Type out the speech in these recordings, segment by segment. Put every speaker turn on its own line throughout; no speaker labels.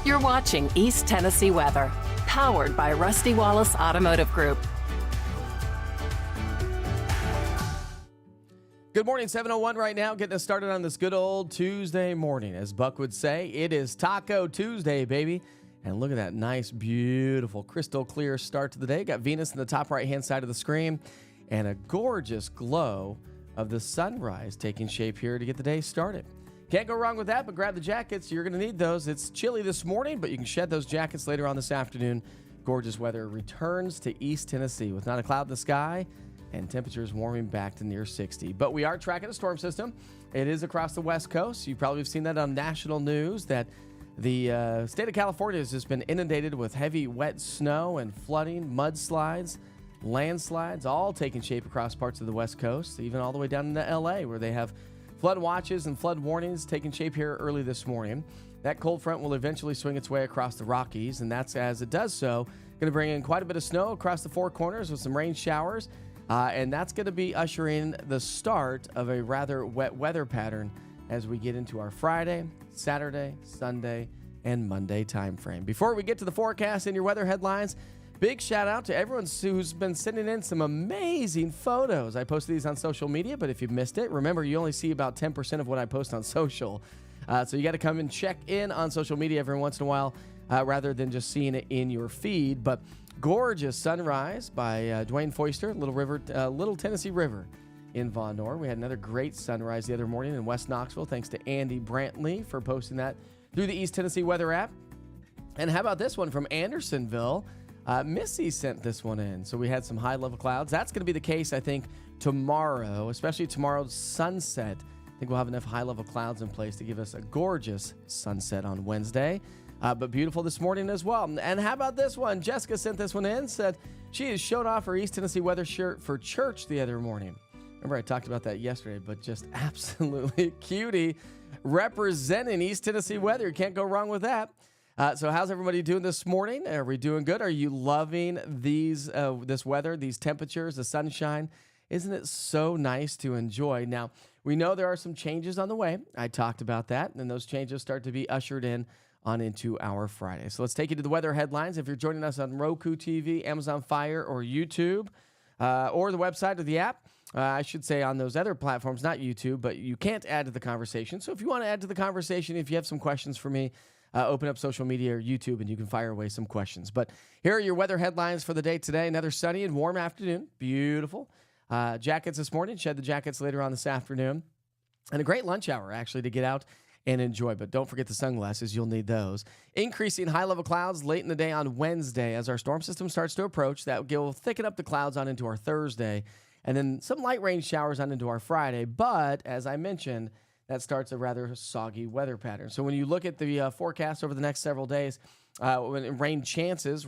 You're watching East Tennessee Weather, powered by Rusty Wallace Automotive Group.
Good morning, 7:01 right now, getting us started on this good old Tuesday morning. As Buck would say, it is Taco Tuesday, baby. And look at that nice, beautiful, crystal clear start to the day. Got Venus in the top right-hand side of the screen and a gorgeous glow of the sunrise taking shape here to get the day started. Can't go wrong with that, but grab the jackets. You're going to need those. It's chilly this morning, but you can shed those jackets later on this afternoon. Gorgeous weather returns to East Tennessee with not a cloud in the sky and temperatures warming back to near 60. But we are tracking a storm system. It is across the West Coast. You probably have seen that on national news that the state of California has just been inundated with heavy, wet snow and flooding, mudslides, landslides, all taking shape across parts of the West Coast, even all the way down into L.A., where they have flood watches and flood warnings taking shape here early this morning. That cold front will eventually swing its way across the Rockies, and that's, as it does so, going to bring in quite a bit of snow across the Four Corners with some rain showers. And that's going to be ushering the start of a rather wet weather pattern as we get into our Friday, Saturday, Sunday, and Monday time frame. Before we get to the forecast and your weather headlines, big shout out to everyone who's been sending in some amazing photos. I posted these on social media, but if you've missed it, remember you only see about 10% of what I post on social. So you got to come and check in on social media every once in a while rather than just seeing it in your feed. But gorgeous sunrise by Dwayne Foister, Little Tennessee River in Von Orr. We had another great sunrise the other morning in West Knoxville, thanks to Andy Brantley for posting that through the East Tennessee Weather app. And how about this one from Andersonville? Missy sent this one in. So we had some high-level clouds. That's going to be the case, I think, tomorrow, especially tomorrow's sunset. I think we'll have enough high-level clouds in place to give us a gorgeous sunset on Wednesday. But beautiful this morning as well. And how about this one? Jessica sent this one in, said she has showed off her East Tennessee weather shirt for church the other morning. Remember, I talked about that yesterday, but just absolutely cutie representing East Tennessee weather. You can't go wrong with that. So how's everybody doing this morning? Are we doing good? Are you loving this weather, these temperatures, the sunshine? Isn't it so nice to enjoy? Now, we know there are some changes on the way. I talked about that, and those changes start to be ushered in on into our Friday. So let's take you to the weather headlines. If you're joining us on Roku TV, Amazon Fire, or YouTube, or the website or the app, I should say on those other platforms, not YouTube, but you can't add to the conversation. So if you want to add to the conversation, if you have some questions for me, open up social media or YouTube and you can fire away some questions. But here are your weather headlines for the day today. Another sunny and warm afternoon. Beautiful. Jackets this morning. Shed the jackets later on this afternoon. And a great lunch hour, actually, to get out and enjoy. But don't forget the sunglasses. You'll need those. Increasing high-level clouds late in the day on Wednesday as our storm system starts to approach. That will thicken up the clouds on into our Thursday. And then some light rain showers on into our Friday. But, as I mentioned, that starts a rather soggy weather pattern. So when you look at the forecast over the next several days, when rain chances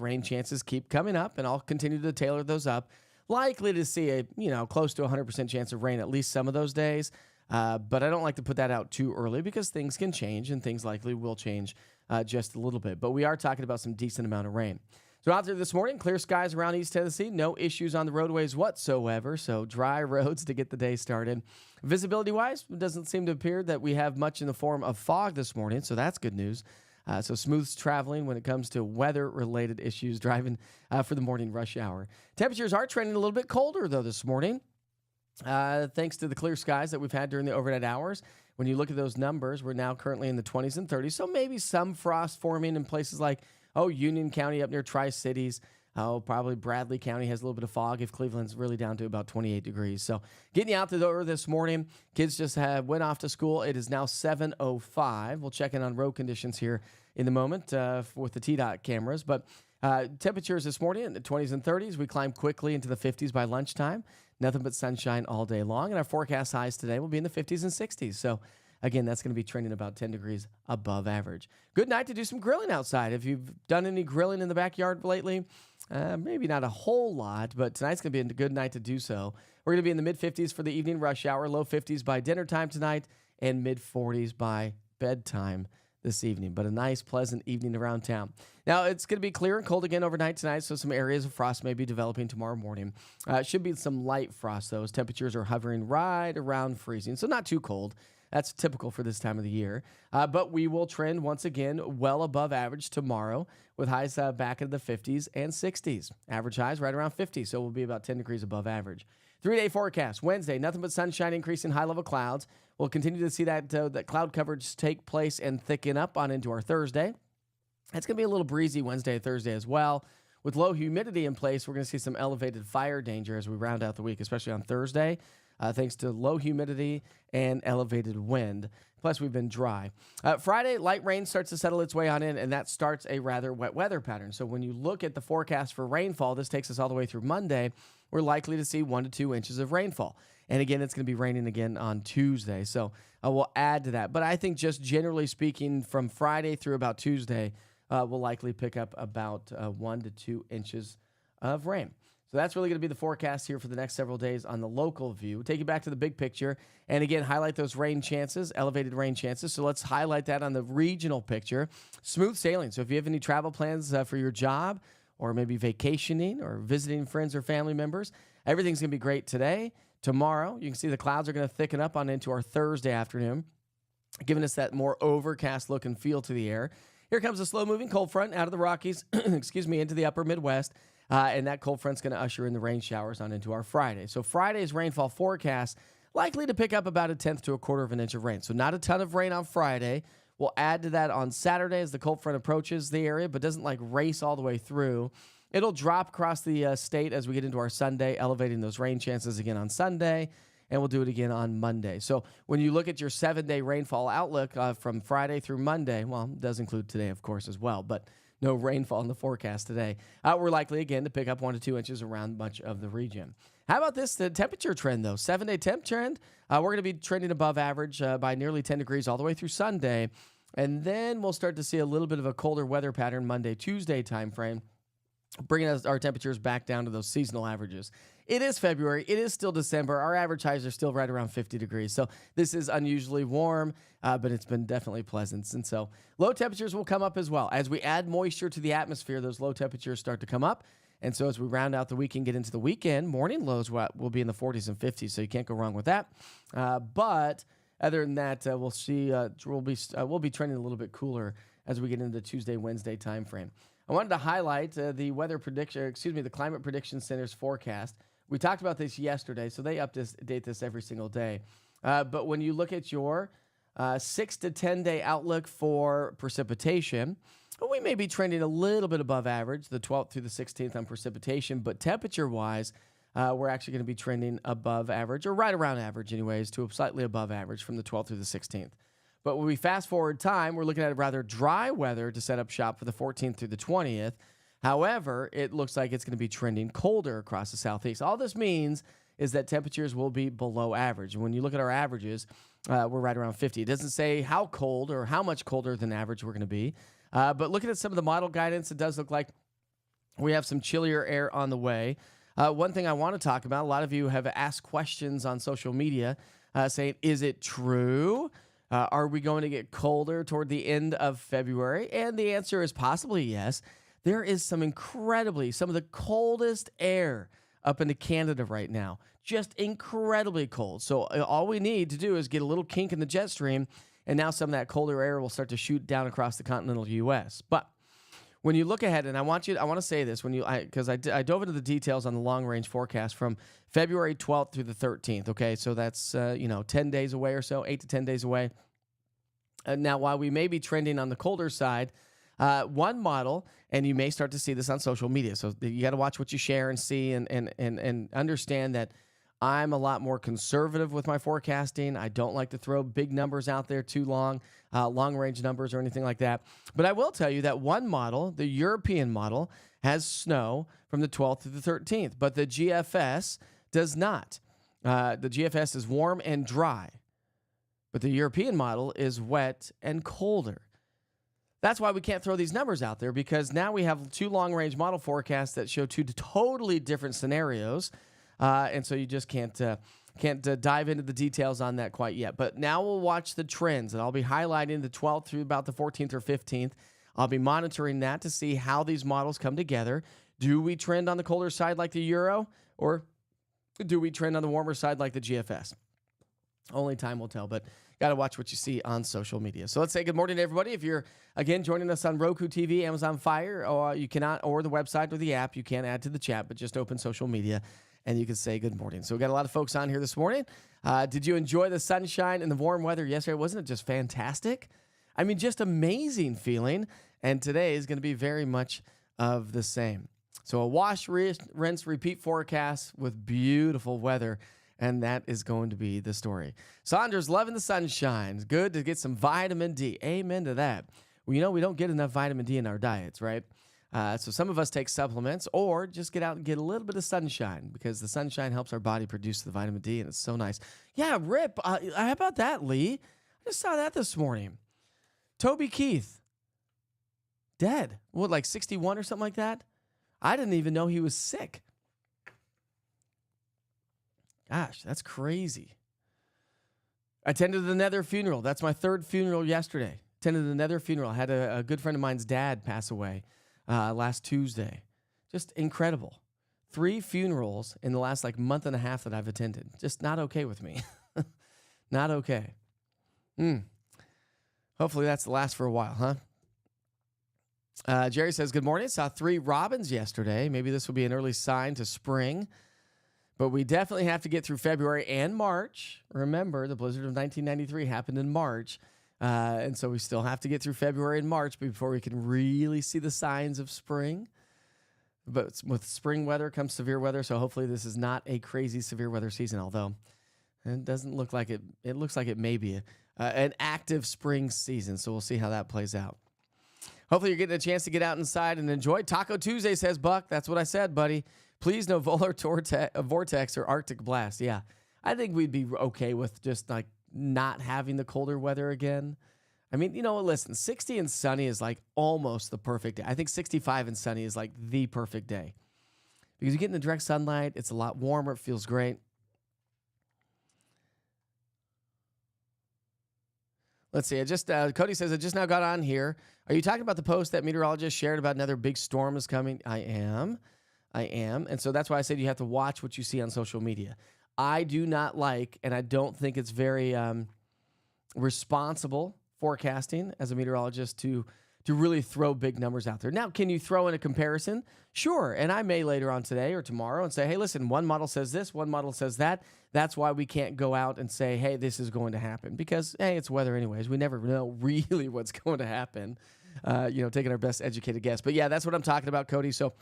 keep coming up, and I'll continue to tailor those up. Likely to see a close to 100% chance of rain at least some of those days. But I don't like to put that out too early because things can change and things likely will change just a little bit. But we are talking about some decent amount of rain. So out there this morning, clear skies around East Tennessee. No issues on the roadways whatsoever. So dry roads to get the day started. Visibility-wise, it doesn't seem to appear that we have much in the form of fog this morning. So that's good news. So smooth traveling when it comes to weather-related issues driving for the morning rush hour. Temperatures are trending a little bit colder, though, this morning. Thanks to the clear skies that we've had during the overnight hours. When you look at those numbers, we're now currently in the 20s and 30s. So maybe some frost forming in places like, Union County up near Tri-Cities. Probably Bradley County has a little bit of fog if Cleveland's really down to about 28 degrees. So getting you out the door this morning. Kids just went off to school. It is now 7:05. We'll check in on road conditions here in the moment with the TDOT cameras. But temperatures this morning in the 20s and 30s. We climb quickly into the 50s by lunchtime. Nothing but sunshine all day long. And our forecast highs today will be in the 50s and 60s. So again, that's going to be trending about 10 degrees above average. Good night to do some grilling outside. If you've done any grilling in the backyard lately, maybe not a whole lot, but tonight's going to be a good night to do so. We're going to be in the mid-50s for the evening rush hour, low 50s by dinner time tonight, and mid-40s by bedtime this evening. But a nice, pleasant evening around town. Now, it's going to be clear and cold again overnight tonight, so some areas of frost may be developing tomorrow morning. Should be some light frost, though, as temperatures are hovering right around freezing, so not too cold. That's typical for this time of the year. But we will trend once again well above average tomorrow with highs back in the 50s and 60s. Average highs right around 50, so we'll be about 10 degrees above average. 3-day forecast. Wednesday, nothing but sunshine, increase in high-level clouds. We'll continue to see that cloud coverage take place and thicken up on into our Thursday. It's going to be a little breezy Wednesday and Thursday as well. With low humidity in place, we're going to see some elevated fire danger as we round out the week, especially on Thursday, thanks to low humidity and elevated wind. Plus, we've been dry. Friday, light rain starts to settle its way on in, and that starts a rather wet weather pattern. So when you look at the forecast for rainfall, this takes us all the way through Monday. We're likely to see 1 to 2 inches of rainfall. And again, it's going to be raining again on Tuesday. So we'll add to that. But I think just generally speaking, from Friday through about Tuesday, we'll likely pick up about 1 to 2 inches of rain. So that's really going to be the forecast here for the next several days on the local view. We'll take you back to the big picture and again, highlight those rain chances, elevated rain chances. So let's highlight that on the regional picture. Smooth sailing. So if you have any travel plans for your job or maybe vacationing or visiting friends or family members, everything's going to be great today. Tomorrow, you can see the clouds are going to thicken up on into our Thursday afternoon, giving us that more overcast look and feel to the air. Here comes a slow-moving cold front out of the Rockies, into the upper Midwest. And that cold front's going to usher in the rain showers on into our Friday. So Friday's rainfall forecast likely to pick up about 1/10 to 1/4 of an inch of rain. So not a ton of rain on Friday. We'll add to that on Saturday as the cold front approaches the area, but doesn't race all the way through. It'll drop across the state as we get into our Sunday, elevating those rain chances again on Sunday, and we'll do it again on Monday. So when you look at your 7-day rainfall outlook from Friday through Monday, well, it does include today, of course, as well, but no rainfall in the forecast today. We're likely, again, to pick up 1 to 2 inches around much of the region. How about this, the temperature trend, though? 7-day temp trend, we're going to be trending above average by nearly 10 degrees all the way through Sunday, and then we'll start to see a little bit of a colder weather pattern Monday, Tuesday timeframe, bringing our temperatures back down to those seasonal averages. It is February. It is still December. Our average highs are still right around 50 degrees. So this is unusually warm, but it's been definitely pleasant. And so low temperatures will come up as well. As we add moisture to the atmosphere, those low temperatures start to come up. And so as we round out the week and get into the weekend, morning lows will be in the 40s and 50s. So you can't go wrong with that. But other than that, we'll see. We'll be trending a little bit cooler as we get into the Tuesday, Wednesday timeframe. I wanted to highlight the Climate Prediction Center's forecast. We talked about this yesterday, so they update this every single day. But when you look at your 6 to 10-day outlook for precipitation, we may be trending a little bit above average, the 12th through the 16th on precipitation, but temperature-wise, we're actually going to be trending above average, or right around average anyways, to slightly above average from the 12th through the 16th. But when we fast forward time, we're looking at rather dry weather to set up shop for the 14th through the 20th. However, it looks like it's going to be trending colder across the southeast. All this means is that temperatures will be below average. And when you look at our averages, we're right around 50. It doesn't say how cold or how much colder than average we're going to be. But looking at some of the model guidance, it does look like we have some chillier air on the way. One thing I want to talk about, a lot of you have asked questions on social media saying, is it true? Are we going to get colder toward the end of February? And the answer is possibly yes. There is some of the coldest air up into Canada right now. Just incredibly cold. So all we need to do is get a little kink in the jet stream, and now some of that colder air will start to shoot down across the continental U.S. But when you look ahead, and I want to say this, because I dove into the details on the long-range forecast from February 12th through the 13th, okay? So that's, 10 days away or so, 8 to 10 days away. Now, while we may be trending on the colder side, one model, and you may start to see this on social media, so you got to watch what you share and see and understand that I'm a lot more conservative with my forecasting. I don't like to throw big numbers out there too long-range numbers or anything like that. But I will tell you that one model, the European model, has snow from the 12th to the 13th, but the GFS does not. The GFS is warm and dry, but the European model is wet and colder. That's why we can't throw these numbers out there, because now we have two long-range model forecasts that show two totally different scenarios. And so you just can't dive into the details on that quite yet. But now we'll watch the trends, and I'll be highlighting the 12th through about the 14th or 15th. I'll be monitoring that to see how these models come together. Do we trend on the colder side like the Euro, or do we trend on the warmer side like the GFS? Only time will tell. But got to watch what you see on social media. So let's say good morning to everybody. If you're, again, joining us on Roku TV, Amazon Fire, or you cannot, or the website or the app, you can't add to the chat, but just open social media and you can say good morning. So we got a lot of folks on here this morning. Did you enjoy the sunshine and the warm weather yesterday? Wasn't it just fantastic? I mean, just amazing feeling. And today is going to be very much of the same. So a wash, rinse, repeat forecast with beautiful weather. And that is going to be the story. Saunders loving the sunshine. Good to get some vitamin D. Amen to that. Well, you know, we don't get enough vitamin D in our diets, right? So some of us take supplements or just get out and get a little bit of sunshine because the sunshine helps our body produce the vitamin D, and it's so nice. Yeah, Rip, how about that, Lee? I just saw that this morning. Toby Keith, dead. What, like 61 or something like that? I didn't even know he was sick. Gosh, that's crazy. I attended another funeral. That's my third funeral yesterday. Attended another funeral. I had a good friend of mine's dad pass away last Tuesday. Just incredible. 3 funerals in the last month and a half that I've attended. Just not okay with me. Not okay. Hopefully that's the last for a while, huh? Jerry says, good morning. Saw 3 robins yesterday. Maybe this will be an early sign to spring. But we definitely have to get through February and March. Remember, the blizzard of 1993 happened in March. And so we still have to get through February and March before we can really see the signs of spring. But with spring weather comes severe weather. So hopefully this is not a crazy severe weather season, although it doesn't look like it. It looks like it may be an active spring season. So we'll see how that plays out. Hopefully you're getting a chance to get out inside and enjoy. Taco Tuesday, says Buck. That's what I said, buddy. Please no polar vortex or Arctic blast. Yeah, I think we'd be okay with just not having the colder weather again. I mean, listen, 60 and sunny is almost the perfect day. I think 65 and sunny is the perfect day because you get in the direct sunlight. It's a lot warmer. It feels great. Let's see. Cody says, I just now got on here. Are you talking about the post that meteorologist shared about another big storm is coming? I am. And so that's why I said you have to watch what you see on social media. I do not and I don't think it's very responsible forecasting as a meteorologist to really throw big numbers out there. Now, can you throw in a comparison? Sure. And I may later on today or tomorrow and say, hey, listen, one model says this, one model says that. That's why we can't go out and say, hey, this is going to happen because, hey, it's weather anyways. We never know really what's going to happen, taking our best educated guess. But yeah, that's what I'm talking about, Cody. So,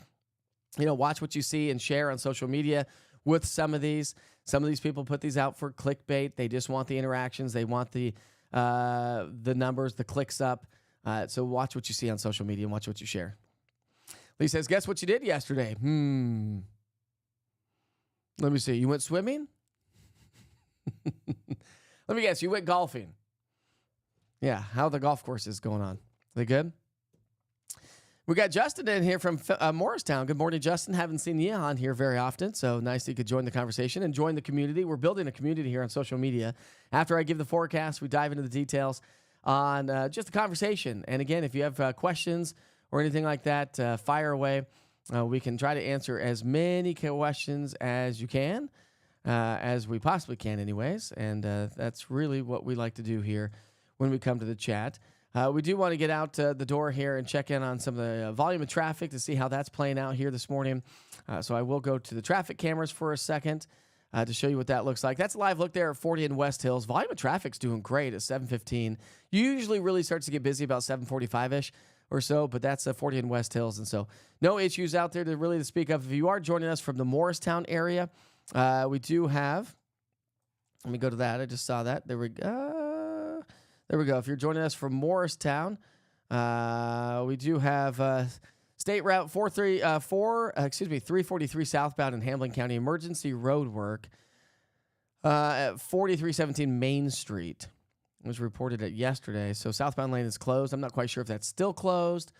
watch what you see and share on social media with some of these. Some of these people put these out for clickbait. They just want the interactions. They want the numbers, the clicks up. So watch what you see on social media and watch what you share. Lee says, guess what you did yesterday? Let me see. You went swimming? Let me guess. You went golfing. Yeah. How are the golf courses going on? Are they good? We got Justin in here from Morristown. Good morning, Justin. Haven't seen you on here very often, so nice that you could join the conversation and join the community. We're building a community here on social media. After I give the forecast, we dive into the details on just the conversation. And again, if you have questions or anything like that, fire away. We can try to answer as many questions as you can, as we possibly can anyways. And that's really what we like to do here when we come to the chat. We do want to get out the door here and check in on some of the volume of traffic to see how that's playing out here this morning. So I will go to the traffic cameras for a second to show you what that looks like. That's a live look there at 40 in West Hills. Volume of traffic's doing great at 7:15. Usually really starts to get busy about 7:45-ish or so, but that's 40 in West Hills. And so no issues out there to really speak of. If you are joining us from the Morristown area, we do have, let me go to that. I just saw that. There we go. There we go. If you're joining us from Morristown, we do have State Route 343 southbound in Hamlin County emergency road work at 4317 Main Street. It was reported yesterday. So southbound lane is closed. I'm not quite sure if that's still closed,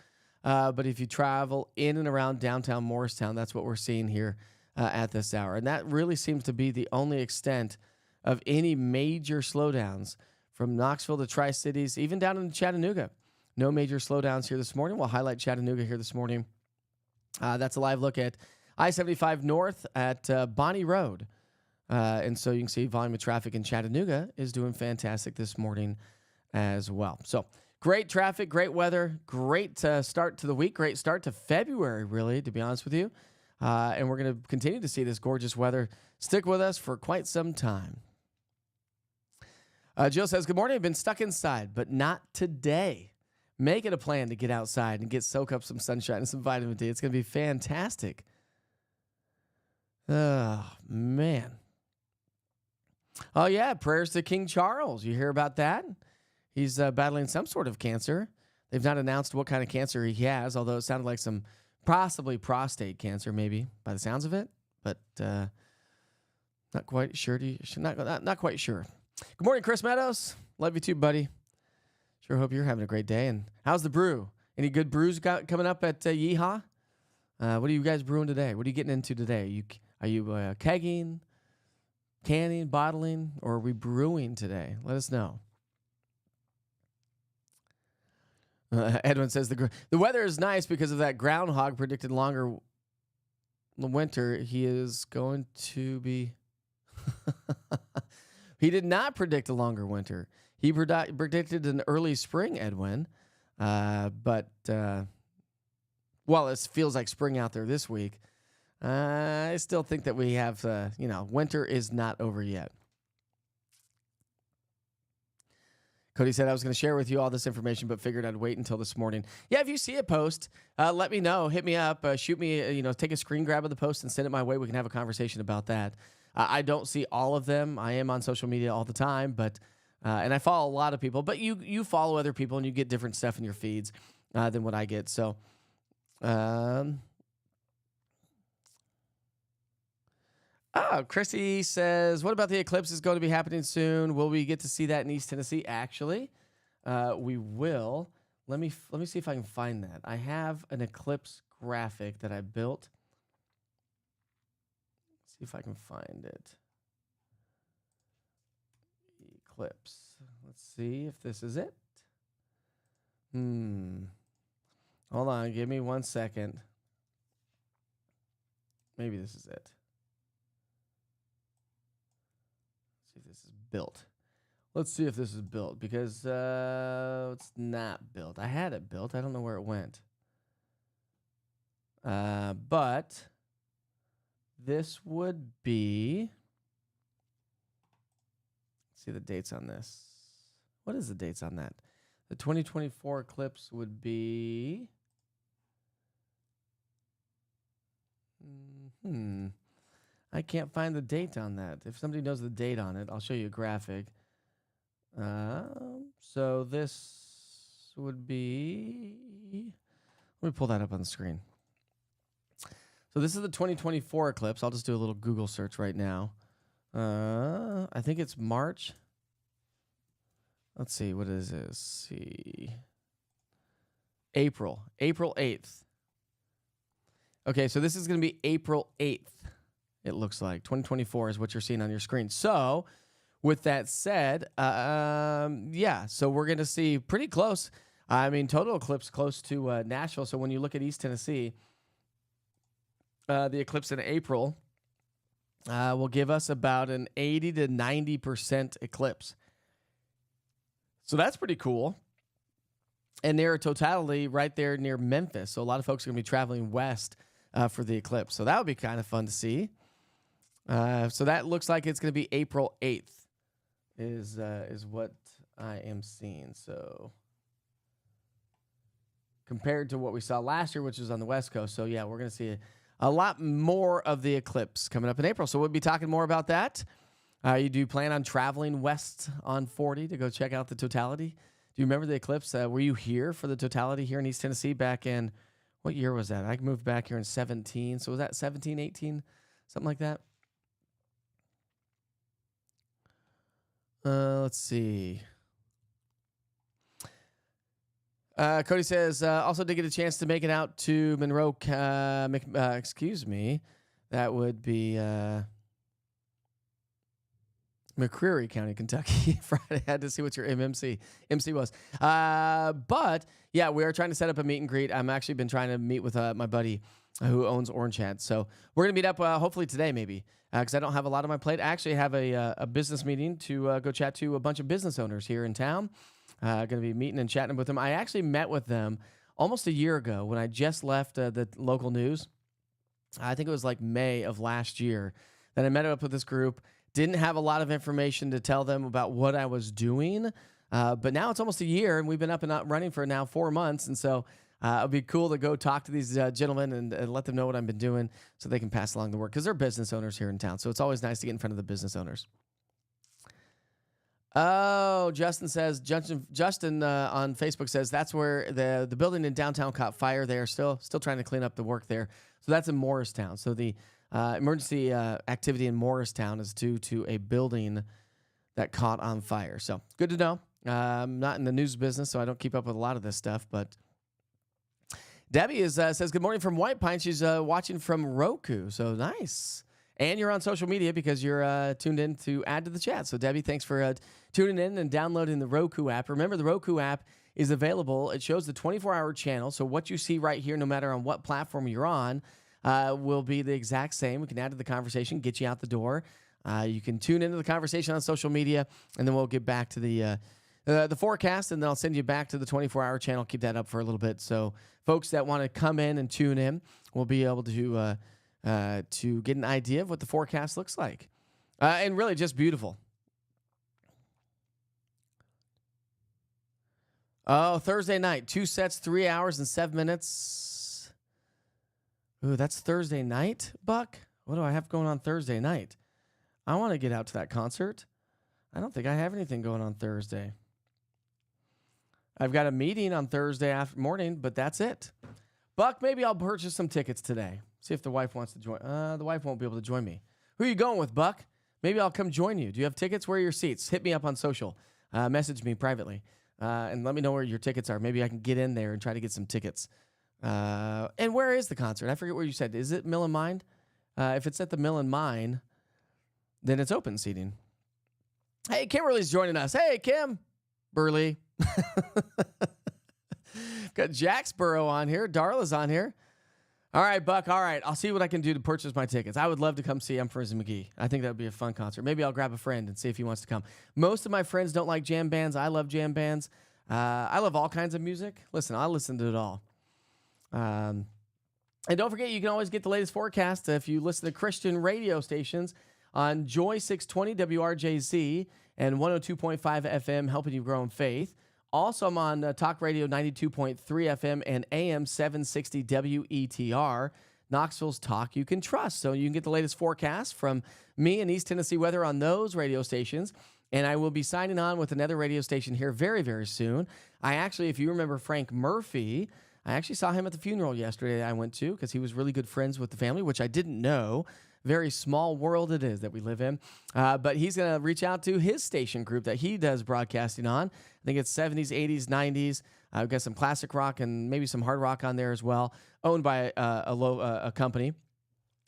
but if you travel in and around downtown Morristown, that's what we're seeing here at this hour. And that really seems to be the only extent of any major slowdowns from Knoxville to Tri-Cities, even down in Chattanooga. No major slowdowns here this morning. We'll highlight Chattanooga here this morning. That's a live look at I-75 North at Bonnie Road. And so you can see volume of traffic in Chattanooga is doing fantastic this morning as well. So great traffic, great weather, great start to the week, great start to February, really, to be honest with you. And we're going to continue to see this gorgeous weather stick with us for quite some time. Jill says, good morning. I've been stuck inside, but not today. Make it a plan to get outside and soak up some sunshine and some vitamin D. It's going to be fantastic. Oh, man. Oh, yeah. Prayers to King Charles. You hear about that? He's battling some sort of cancer. They've not announced what kind of cancer he has, although it sounded like some possibly prostate cancer, maybe, by the sounds of it. But not quite sure. Not quite sure. Good morning, Chris Meadows. Love you too, buddy. Sure hope you're having a great day. And how's the brew? Any good brews coming up at Yeehaw? What are you guys brewing today? What are you getting into today? Are you kegging, canning, bottling, or are we brewing today? Let us know. Edwin says the weather is nice because of that groundhog predicted longer winter. He is going to be... He did not predict a longer winter. He predicted an early spring, Edwin. But while it feels like spring out there this week, I still think that we have, winter is not over yet. Cody said, I was going to share with you all this information, but figured I'd wait until this morning. Yeah, if you see a post, let me know. Hit me up. Shoot me, take a screen grab of the post and send it my way. We can have a conversation about that. I don't see all of them. I am on social media all the time, but and I follow a lot of people. But you follow other people, and you get different stuff in your feeds than what I get. So, Chrissy says, what about the eclipse is going to be happening soon? Will we get to see that in East Tennessee? Actually, we will. Let me see if I can find that. I have an eclipse graphic that I built. See if I can find it. Eclipse. Let's see if this is it. Hold on. Give me 1 second. Maybe this is it. See if this is built. Let's see if this is built because it's not built. I had it built. I don't know where it went. But this would be, let's see the dates on this. What is the dates on that? The 2024 eclipse would be, I can't find the date on that. If somebody knows the date on it, I'll show you a graphic. So this would be, let me pull that up on the screen. So this is the 2024 eclipse. I'll just do a little Google search right now. I think it's March. Let's see, what is this? See. April 8th. Okay, so this is going to be April 8th, it looks like. 2024 is what you're seeing on your screen. So with that said, so we're going to see pretty close. I mean, total eclipse close to Nashville. So when you look at East Tennessee, the eclipse in April will give us about an 80 to 90% eclipse. So that's pretty cool. And near totality right there near Memphis. So a lot of folks are going to be traveling west for the eclipse. So that would be kind of fun to see. So that looks like it's going to be April 8th is what I am seeing. So compared to what we saw last year, which was on the West Coast. So yeah, we're going to see a lot more of the eclipse coming up in April. So we'll be talking more about that. You do plan on traveling west on 40 to go check out the totality? Do you remember the eclipse? Were you here for the totality here in East Tennessee back in, what year was that? I moved back here in 17. So was that 17, 18, something like that? Let's see. Cody says, also did get a chance to make it out to Monroe. Excuse me. That would be McCreary County, Kentucky. Friday, I had to see what your MC was. But yeah, we are trying to set up a meet and greet. I'm actually been trying to meet with my buddy who owns Orange Hat. So we're gonna meet up hopefully today, maybe, because I don't have a lot on my plate. I actually have a business meeting to go chat to a bunch of business owners here in town. Going to be meeting and chatting with them. I actually met with them almost a year ago when I just left the local news. I think it was like May of last year. Then I met up with this group. Didn't have a lot of information to tell them about what I was doing. But now it's almost a year, and we've been up and running for now 4 months. And so it'd be cool to go talk to these gentlemen and let them know what I've been doing so they can pass along the work, because they're business owners here in town. So it's always nice to get in front of the business owners. Oh, Justin says, Justin on Facebook says that's where the building in downtown caught fire. They are still trying to clean up the work there. So that's in Morristown. So the emergency activity in Morristown is due to a building that caught on fire. So good to know. I'm not in the news business, so I don't keep up with a lot of this stuff. But Debbie says, good morning from White Pine. She's watching from Roku. So nice. And you're on social media because you're tuned in to add to the chat. So, Debbie, thanks for tuning in and downloading the Roku app. Remember, the Roku app is available. It shows the 24-hour channel. So what you see right here, no matter on what platform you're on, will be the exact same. We can add to the conversation, get you out the door. You can tune into the conversation on social media, and then we'll get back to the forecast, and then I'll send you back to the 24-hour channel. Keep that up for a little bit. So folks that want to come in and tune in will be able to get an idea of what the forecast looks like. And really just beautiful. Oh, Thursday night, 2 sets, 3 hours and 7 minutes. Ooh, that's Thursday night, Buck? What do I have going on Thursday night? I want to get out to that concert. I don't think I have anything going on Thursday. I've got a meeting on Thursday morning, but that's it. Buck, maybe I'll purchase some tickets today. See if the wife wants to join. The wife won't be able to join me. Who are you going with, Buck? Maybe I'll come join you. Do you have tickets? Where are your seats? Hit me up on social. Message me privately. And let me know where your tickets are. Maybe I can get in there and try to get some tickets. And where is the concert? I forget where you said. Is it Mill and Mine? If it's at the Mill and Mine, then it's open seating. Hey, Kimberly's joining us. Hey, Kim. Burley. Got Jacksboro on here. Darla's on here. All right, Buck. All right. I'll see what I can do to purchase my tickets. I would love to come see M. Frizzy McGee. I think that would be a fun concert. Maybe I'll grab a friend and see if he wants to come. Most of my friends don't like jam bands. I love jam bands. I love all kinds of music. Listen, I'll listen to it all. And don't forget, you can always get the latest forecast if you listen to Christian radio stations on Joy 620 WRJZ and 102.5 FM, helping you grow in faith. Also, I'm on Talk Radio 92.3 FM and AM 760 WETR, Knoxville's talk you can trust. So you can get the latest forecast from me and East Tennessee Weather on those radio stations. And I will be signing on with another radio station here very, very soon. I actually, if you remember Frank Murphy, I actually saw him at the funeral yesterday I went to because he was really good friends with the family, which I didn't know. Very small world it is that we live in. But he's going to reach out to his station group that he does broadcasting on. I think it's 70s, 80s, 90s. I've got some classic rock and maybe some hard rock on there as well, owned by a company.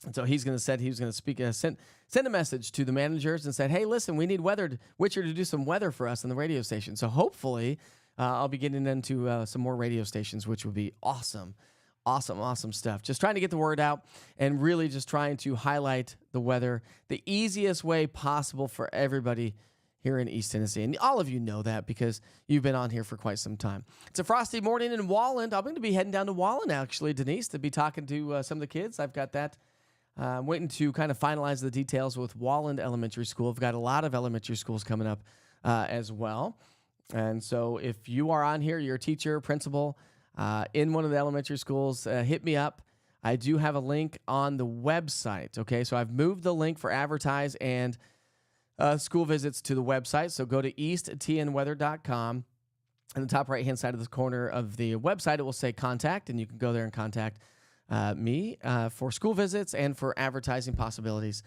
And so he's going to said he was going to speak, send a message to the managers and said, hey, listen, we need Witcher to do some weather for us on the radio station. So hopefully I'll be getting into some more radio stations, which would be awesome. Awesome stuff. Just trying to get the word out and really just trying to highlight the weather the easiest way possible for everybody here in East Tennessee. And all of you know that because you've been on here for quite some time. It's a frosty morning in Walland. I'm going to be heading down to Walland, actually, Denise, to be talking to some of the kids. I've got that. I'm waiting to kind of finalize the details with Walland Elementary School. I've got a lot of elementary schools coming up as well. And so if you are on here, you're a teacher, principal, in one of the elementary schools, hit me up. I do have a link on the website, okay? So I've moved the link for advertise and school visits to the website. So go to eastTNweather.com. In the top right-hand side of the corner of the website, it will say contact, and you can go there and contact me for school visits and for advertising possibilities.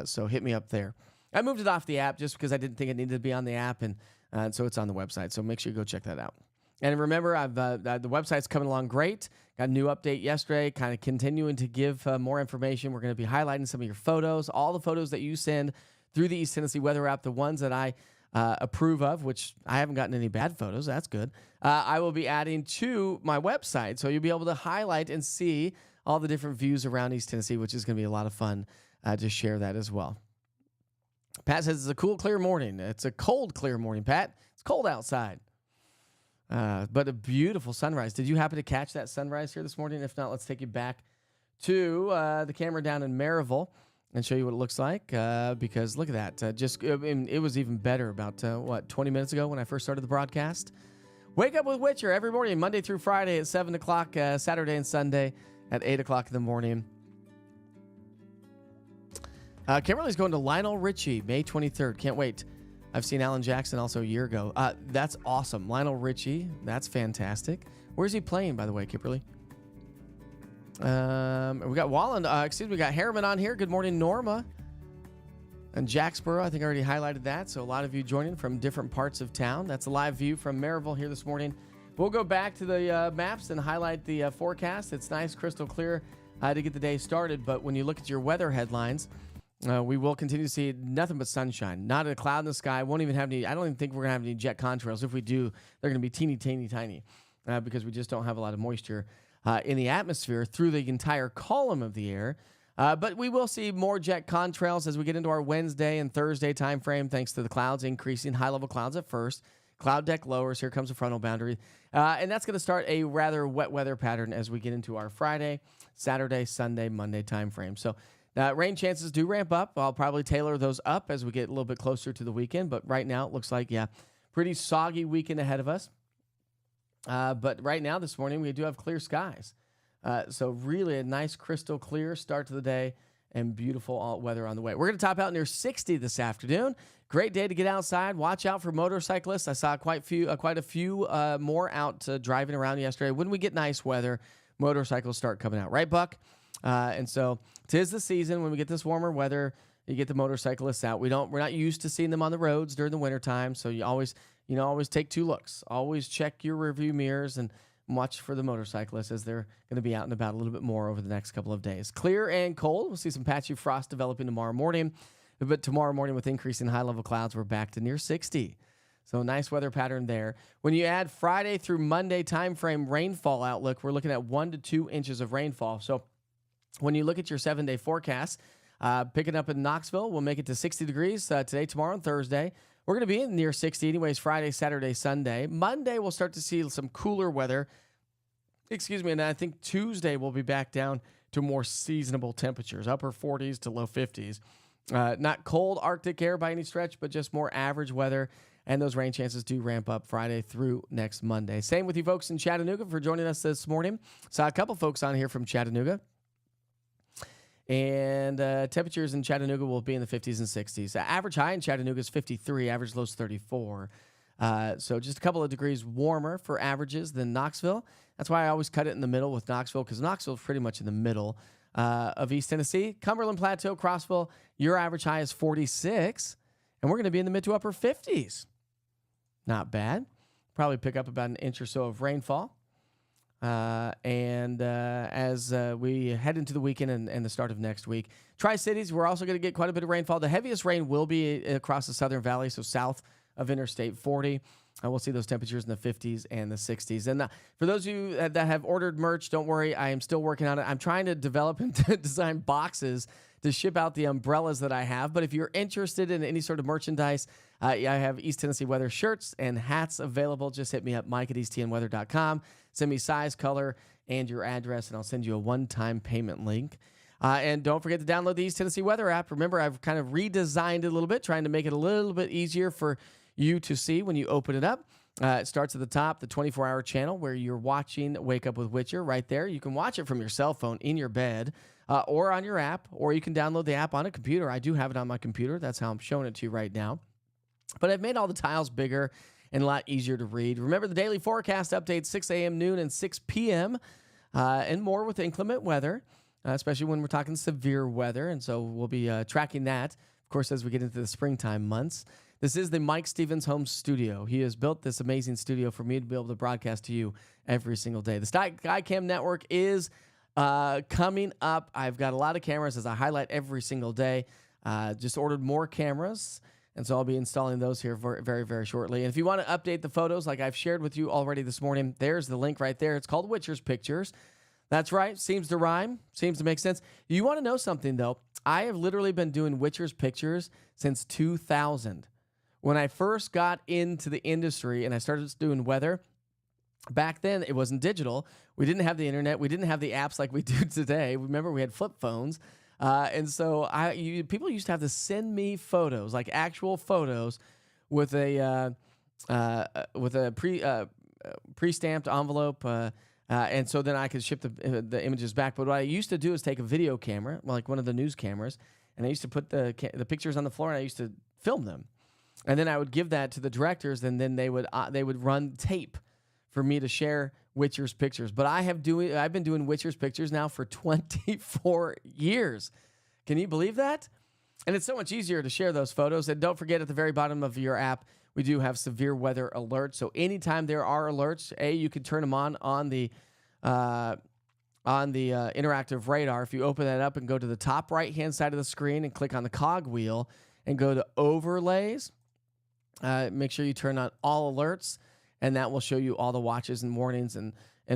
So hit me up there. I moved it off the app just because I didn't think it needed to be on the app, and so it's on the website. So make sure you go check that out. And remember, the website's coming along great. Got a new update yesterday, kind of continuing to give more information. We're going to be highlighting some of your photos, all the photos that you send through the East Tennessee Weather app, the ones that I approve of, which I haven't gotten any bad photos. That's good. I will be adding to my website. So you'll be able to highlight and see all the different views around East Tennessee, which is going to be a lot of fun to share that as well. Pat says it's a cool, clear morning. It's a cold, clear morning, Pat. It's cold outside. But a beautiful sunrise. Did you happen to catch that sunrise here this morning? If not, let's take you back to the camera down in Maryville and show you what it looks like, because look at that. It was even better about, 20 minutes ago when I first started the broadcast. Wake Up with Witcher every morning, Monday through Friday at 7 o'clock, Saturday and Sunday at 8 o'clock in the morning. Kimberly's going to Lionel Richie, May 23rd. Can't wait. I've seen Alan Jackson also a year ago. That's awesome. Lionel Richie, that's fantastic. Where's he playing, by the way, Kimberly? We got Wallen, we got Harriman on here. Good morning, Norma. And Jacksboro, I think I already highlighted that. So a lot of you joining from different parts of town. That's a live view from Maryville here this morning. We'll go back to the maps and highlight the forecast. It's nice, crystal clear to get the day started. But when you look at your weather headlines, we will continue to see nothing but sunshine. Not a cloud in the sky. Won't even have any. I don't even think we're going to have any jet contrails. If we do, they're going to be teeny, tiny, because we just don't have a lot of moisture in the atmosphere through the entire column of the air. But we will see more jet contrails as we get into our Wednesday and Thursday time frame, thanks to the clouds increasing, high-level clouds at first. Cloud deck lowers. Here comes the frontal boundary. And that's going to start a rather wet weather pattern as we get into our Friday, Saturday, Sunday, Monday time frame. So rain chances do ramp up. I'll probably tailor those up as we get a little bit closer to the weekend. But right now, it looks like, pretty soggy weekend ahead of us. But right now, this morning, we do have clear skies. So really a nice crystal clear start to the day and beautiful weather on the way. We're going to top out near 60 this afternoon. Great day to get outside. Watch out for motorcyclists. I saw quite a few more out driving around yesterday. When we get nice weather, motorcycles start coming out. Right, Buck? And so 'tis the season. When we get this warmer weather, you get the motorcyclists out. We're not used to seeing them on the roads during the wintertime. So you always take two looks. Always check your rearview mirrors and watch for the motorcyclists as they're going to be out and about a little bit more over the next couple of days. Clear and cold. We'll see some patchy frost developing tomorrow morning. But tomorrow morning, with increasing high-level clouds, we're back to near 60. So nice weather pattern there. When you add Friday through Monday timeframe rainfall outlook, we're looking at 1 to 2 inches of rainfall. So when you look at your 7-day forecast, picking up in Knoxville, we'll make it to 60 degrees today, tomorrow, and Thursday. We're going to be in near 60 anyways, Friday, Saturday, Sunday. Monday, we'll start to see some cooler weather. And I think Tuesday we'll be back down to more seasonable temperatures, upper 40s to low 50s. Not cold Arctic air by any stretch, but just more average weather. And those rain chances do ramp up Friday through next Monday. Same with you folks in Chattanooga for joining us this morning. Saw a couple folks on here from Chattanooga. And temperatures in Chattanooga will be in the 50s and 60s. Average high in Chattanooga is 53. Average low is 34. So just a couple of degrees warmer for averages than Knoxville. That's why I always cut it in the middle with Knoxville, because Knoxville is pretty much in the middle of East Tennessee. Cumberland Plateau, Crossville, your average high is 46. And we're going to be in the mid to upper 50s. Not bad. Probably pick up about an inch or so of rainfall. As we head into the weekend and the start of next week, Tri-Cities, we're also going to get quite a bit of rainfall. The heaviest rain will be across the Southern Valley, so south of Interstate 40. We'll see those temperatures in the 50s and the 60s. And for those of you that have ordered merch, don't worry. I am still working on it. I'm trying to develop and design boxes to ship out the umbrellas that I have. But if you're interested in any sort of merchandise, I have East Tennessee Weather shirts and hats available. Just hit me up, Mike at eastTNweather.com. Send me size, color, and your address, and I'll send you a one-time payment link. And don't forget to download the East Tennessee Weather app. Remember, I've kind of redesigned it a little bit, trying to make it a little bit easier for you to see when you open it up. It starts at the top, the 24-hour channel where you're watching Wake Up with Witcher right there. You can watch it from your cell phone in your bed or on your app, or you can download the app on a computer. I do have it on my computer. That's how I'm showing it to you right now. But I've made all the tiles bigger and a lot easier to read. Remember, the daily forecast updates 6 a.m., noon, and 6 p.m., and more with inclement weather, especially when we're talking severe weather. And so we'll be tracking that, of course, as we get into the springtime months. This is the Mike Stevens Home Studio. He has built this amazing studio for me to be able to broadcast to you every single day. The Skycam network is coming up. I've got a lot of cameras as I highlight every single day. Just ordered more cameras, and so I'll be installing those here very, very shortly. And if you want to update the photos like I've shared with you already this morning, there's the link right there. It's called Witcher's Pictures. That's right. Seems to rhyme. Seems to make sense. You want to know something, though? I have literally been doing Witcher's Pictures since 2000. When I first got into the industry and I started doing weather, back then it wasn't digital. We didn't have the internet. We didn't have the apps like we do today. Remember, we had flip phones. And so people used to have to send me photos, like actual photos, with a pre-stamped envelope, and so then I could ship the images back. But what I used to do is take a video camera, like one of the news cameras, and I used to put the pictures on the floor, and I used to film them, and then I would give that to the directors, and then they would run tape for me to share Witcher's Pictures. But I've been doing Witcher's Pictures now for 24 years. Can you believe that? And it's so much easier to share those photos. And don't forget, at the very bottom of your app, we do have severe weather alerts. So anytime there are alerts, you can turn them on the interactive radar. If you open that up and go to the top right-hand side of the screen and click on the cog wheel and go to overlays, make sure you turn on all alerts. And that will show you all the watches and warnings and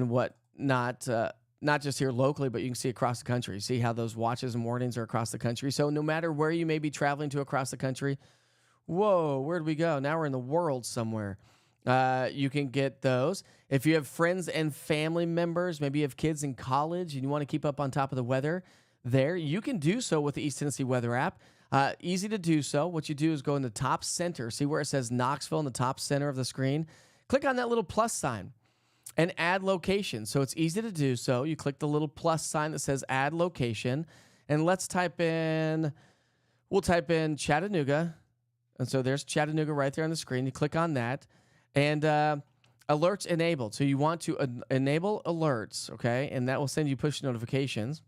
what not just here locally, but you can see across the country. See how those watches and warnings are across the country. So no matter where you may be traveling to across the country, whoa, where'd we go? Now we're in the world somewhere. You can get those. If you have friends and family members, maybe you have kids in college and you want to keep up on top of the weather there, you can do so with the East Tennessee Weather app. Easy to do so. What you do is go in the top center. See where it says Knoxville in the top center of the screen? Click on that little plus sign and add location. So it's easy to do so. You click the little plus sign that says add location, and we'll type in Chattanooga. And so there's Chattanooga right there on the screen. You click on that, and alerts enabled. So you want to enable alerts, okay? And that will send you push notifications.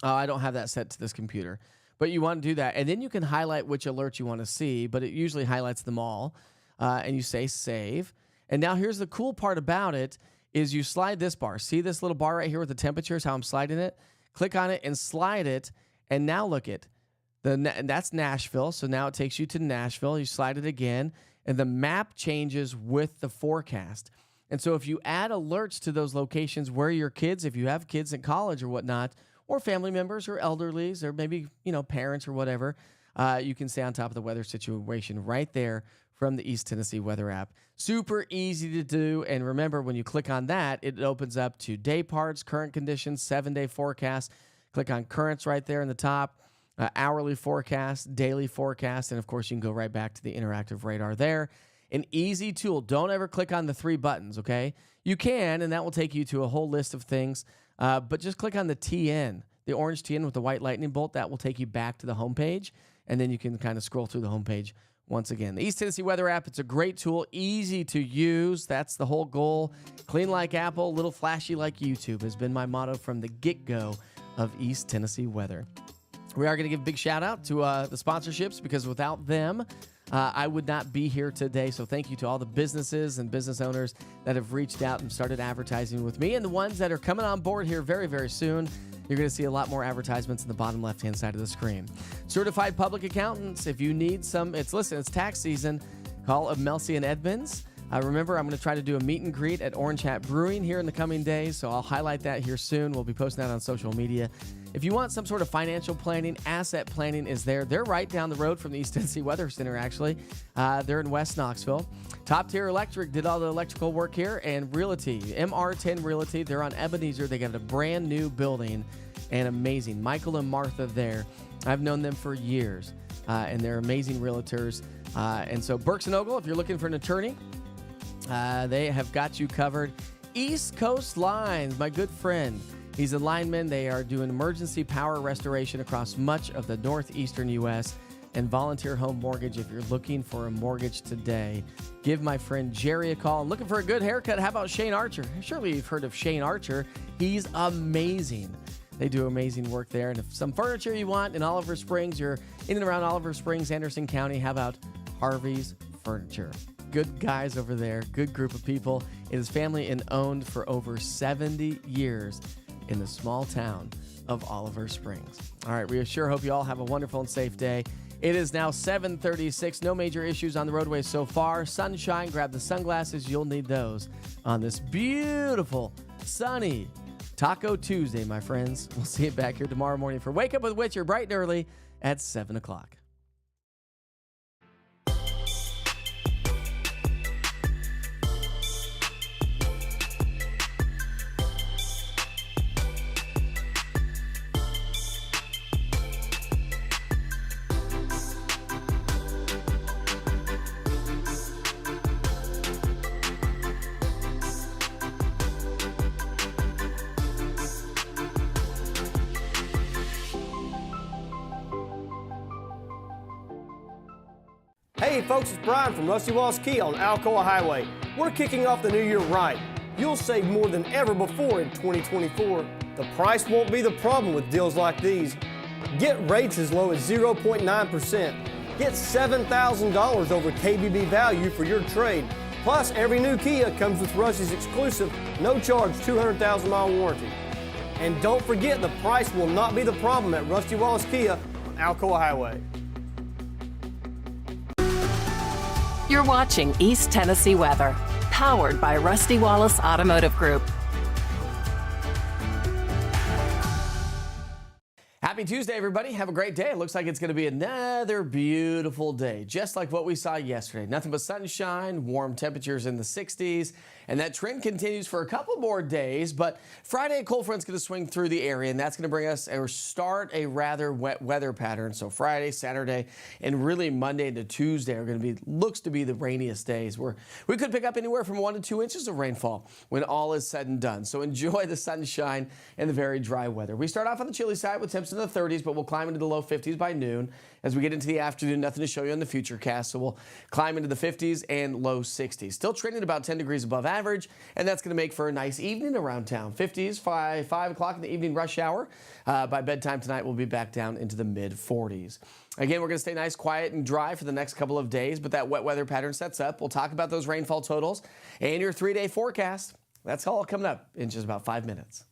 I don't have that set to this computer, but you want to do that. And then you can highlight which alerts you want to see, but it usually highlights them all. And you say save. And now here's the cool part about it is you slide this bar. See this little bar right here with the temperatures, how I'm sliding it? Click on it and slide it. And now look at that's Nashville. So now it takes you to Nashville. You slide it again, and the map changes with the forecast. And so if you add alerts to those locations where your kids, if you have kids in college or whatnot, or family members or elderlies or maybe, parents or whatever, you can stay on top of the weather situation right there from the East Tennessee Weather app. Super easy to do. And remember, when you click on that, it opens up to day parts, current conditions, 7-day forecast. Click on currents right there in the top, hourly forecast, daily forecast. And of course, you can go right back to the interactive radar there. An easy tool. Don't ever click on the 3 buttons, okay? You can, and that will take you to a whole list of things. But just click on the TN, the orange TN with the white lightning bolt. That will take you back to the homepage. And then you can kind of scroll through the homepage once again. The East Tennessee Weather app, it's a great tool, easy to use. That's the whole goal. Clean like Apple, little flashy like YouTube has been my motto from the get-go of East Tennessee Weather. We are going to give a big shout out to the sponsorships, because without them, I would not be here today. So thank you to all the businesses and business owners that have reached out and started advertising with me, and the ones that are coming on board here very, very soon. You're going to see a lot more advertisements in the bottom left-hand side of the screen. Certified public accountants, if you need some, it's tax season. Call Melcy and Edmonds. Remember, I'm going to try to do a meet and greet at Orange Hat Brewing here in the coming days, so I'll highlight that here soon. We'll be posting that on social media. If you want some sort of financial planning, asset planning is there. They're right down the road from the East Tennessee Weather Center, actually. They're in West Knoxville. Top Tier Electric did all the electrical work here, and Realty, MR10 Realty, they're on Ebenezer. They got a brand new building, and amazing. Michael and Martha there. I've known them for years, and they're amazing realtors. And so Burks & Ogle, if you're looking for an attorney, they have got you covered. East Coast Lines, my good friend. He's a lineman. They are doing emergency power restoration across much of the northeastern U.S. and volunteer home mortgage. If you're looking for a mortgage today, give my friend Jerry a call. And looking for a good haircut, how about Shane Archer? Surely you've heard of Shane Archer. He's amazing. They do amazing work there. And if some furniture you want in Oliver Springs, you're in and around Oliver Springs, Anderson County, how about Harvey's Furniture? Good guys over there, good group of people. It is family and owned for over 70 years in the small town of Oliver Springs. All right, we sure hope you all have a wonderful and safe day. It is now 7:36. No major issues on the roadway so far. Sunshine, grab the sunglasses. You'll need those on this beautiful, sunny Taco Tuesday, my friends. We'll see you back here tomorrow morning for Wake Up with Witcher, bright and early at 7 o'clock.
Hey folks, it's Brian from Rusty Wallace Kia on Alcoa Highway. We're kicking off the new year right. You'll save more than ever before in 2024. The price won't be the problem with deals like these. Get rates as low as 0.9%. Get $7,000 over KBB value for your trade. Plus, every new Kia comes with Rusty's exclusive, no-charge 200,000-mile warranty. And don't forget, the price will not be the problem at Rusty Wallace Kia on Alcoa Highway.
You're watching East Tennessee Weather, powered by Rusty Wallace Automotive Group.
Happy Tuesday, everybody. Have a great day. It looks like it's going to be another beautiful day, just like what we saw yesterday. Nothing but sunshine, warm temperatures in the 60s, and that trend continues for a couple more days. But Friday, a cold front's going to swing through the area, and that's going to bring us or start a rather wet weather pattern. So Friday, Saturday, and really Monday into Tuesday are going to be, looks to be the rainiest days, where we could pick up anywhere from 1 to 2 inches of rainfall when all is said and done. So enjoy the sunshine and the very dry weather. We start off on the chilly side with temps in the 30s, but we'll climb into the low 50s by noon. As we get into the afternoon, nothing to show you on the future cast, so we'll climb into the 50s and low 60s. Still trending about 10 degrees above average, and that's going to make for a nice evening around town. 50s, 5 o'clock in the evening rush hour. By bedtime tonight, we'll be back down into the mid-40s. Again, we're going to stay nice, quiet, and dry for the next couple of days, but that wet weather pattern sets up. We'll talk about those rainfall totals and your 3-day forecast. That's all coming up in just about 5 minutes.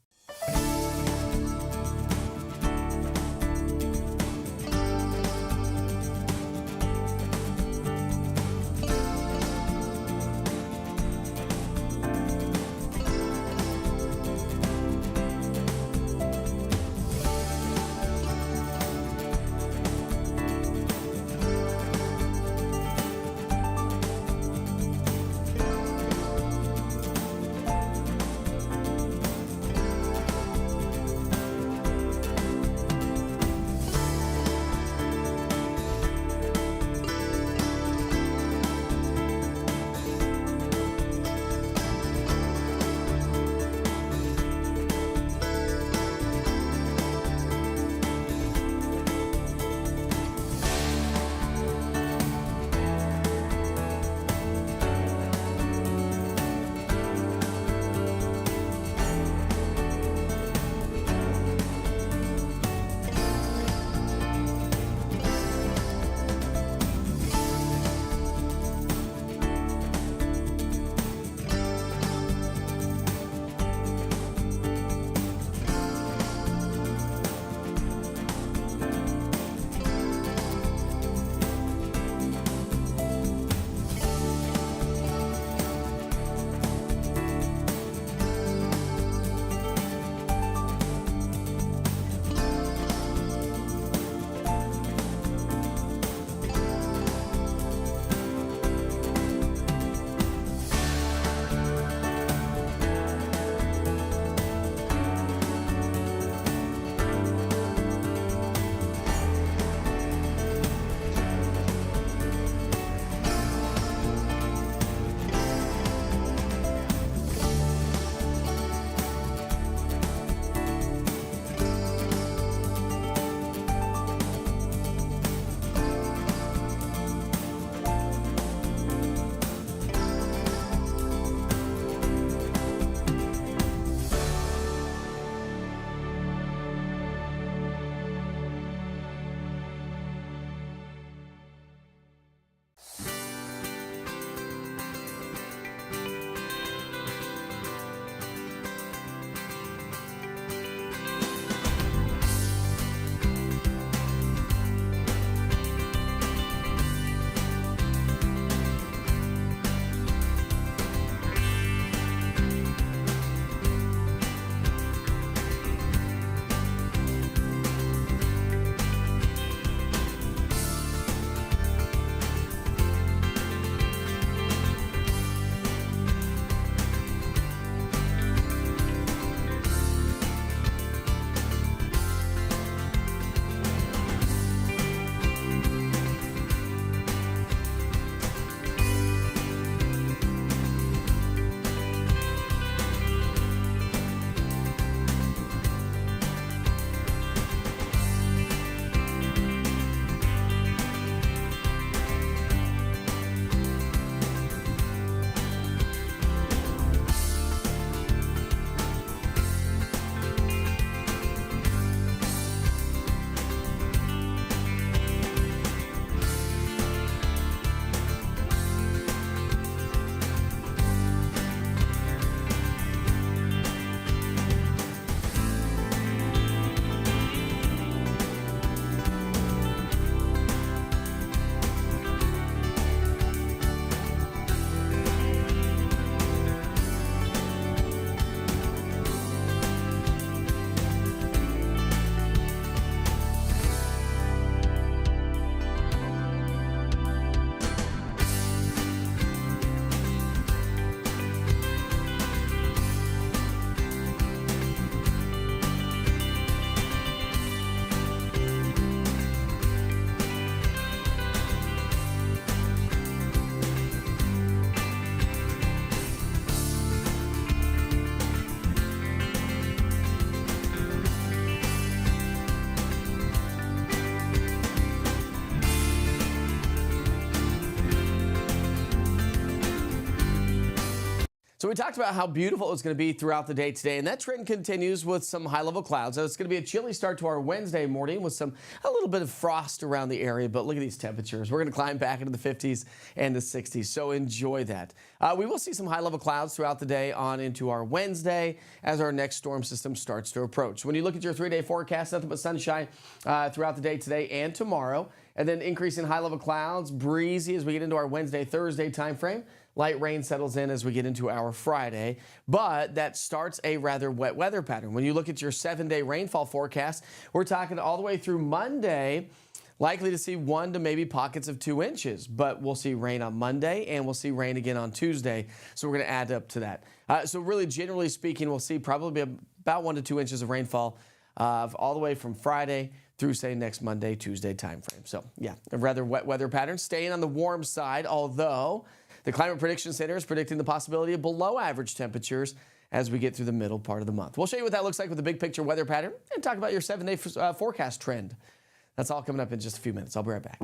So we talked about how beautiful it's going to be throughout the day today, and that trend continues with some high-level clouds. So it's going to be a chilly start to our Wednesday morning with a little bit of frost around the area, but look at these temperatures. We're going to climb back into the 50s and the 60s, so enjoy that. We will see some high-level clouds throughout the day on into our Wednesday as our next storm system starts to approach. When you look at your 3-day forecast, nothing but sunshine throughout the day today and tomorrow, and then increasing high-level clouds, breezy as we get into our Wednesday, Thursday time frame. Light rain settles in as we get into our Friday, but that starts a rather wet weather pattern. When you look at your 7-day rainfall forecast, we're talking all the way through Monday, likely to see 1 to maybe pockets of 2 inches, but we'll see rain on Monday and we'll see rain again on Tuesday. So we're going to add up to that. So really, generally speaking, we'll see probably about 1 to 2 inches of rainfall all the way from Friday through, say, next Monday, Tuesday time frame. So yeah, a rather wet weather pattern, staying on the warm side, although the Climate Prediction Center is predicting the possibility of below average temperatures as we get through the middle part of the month. We'll show you what that looks like with the big picture weather pattern and talk about your 7-day forecast trend. That's all coming up in just a few minutes. I'll be right back.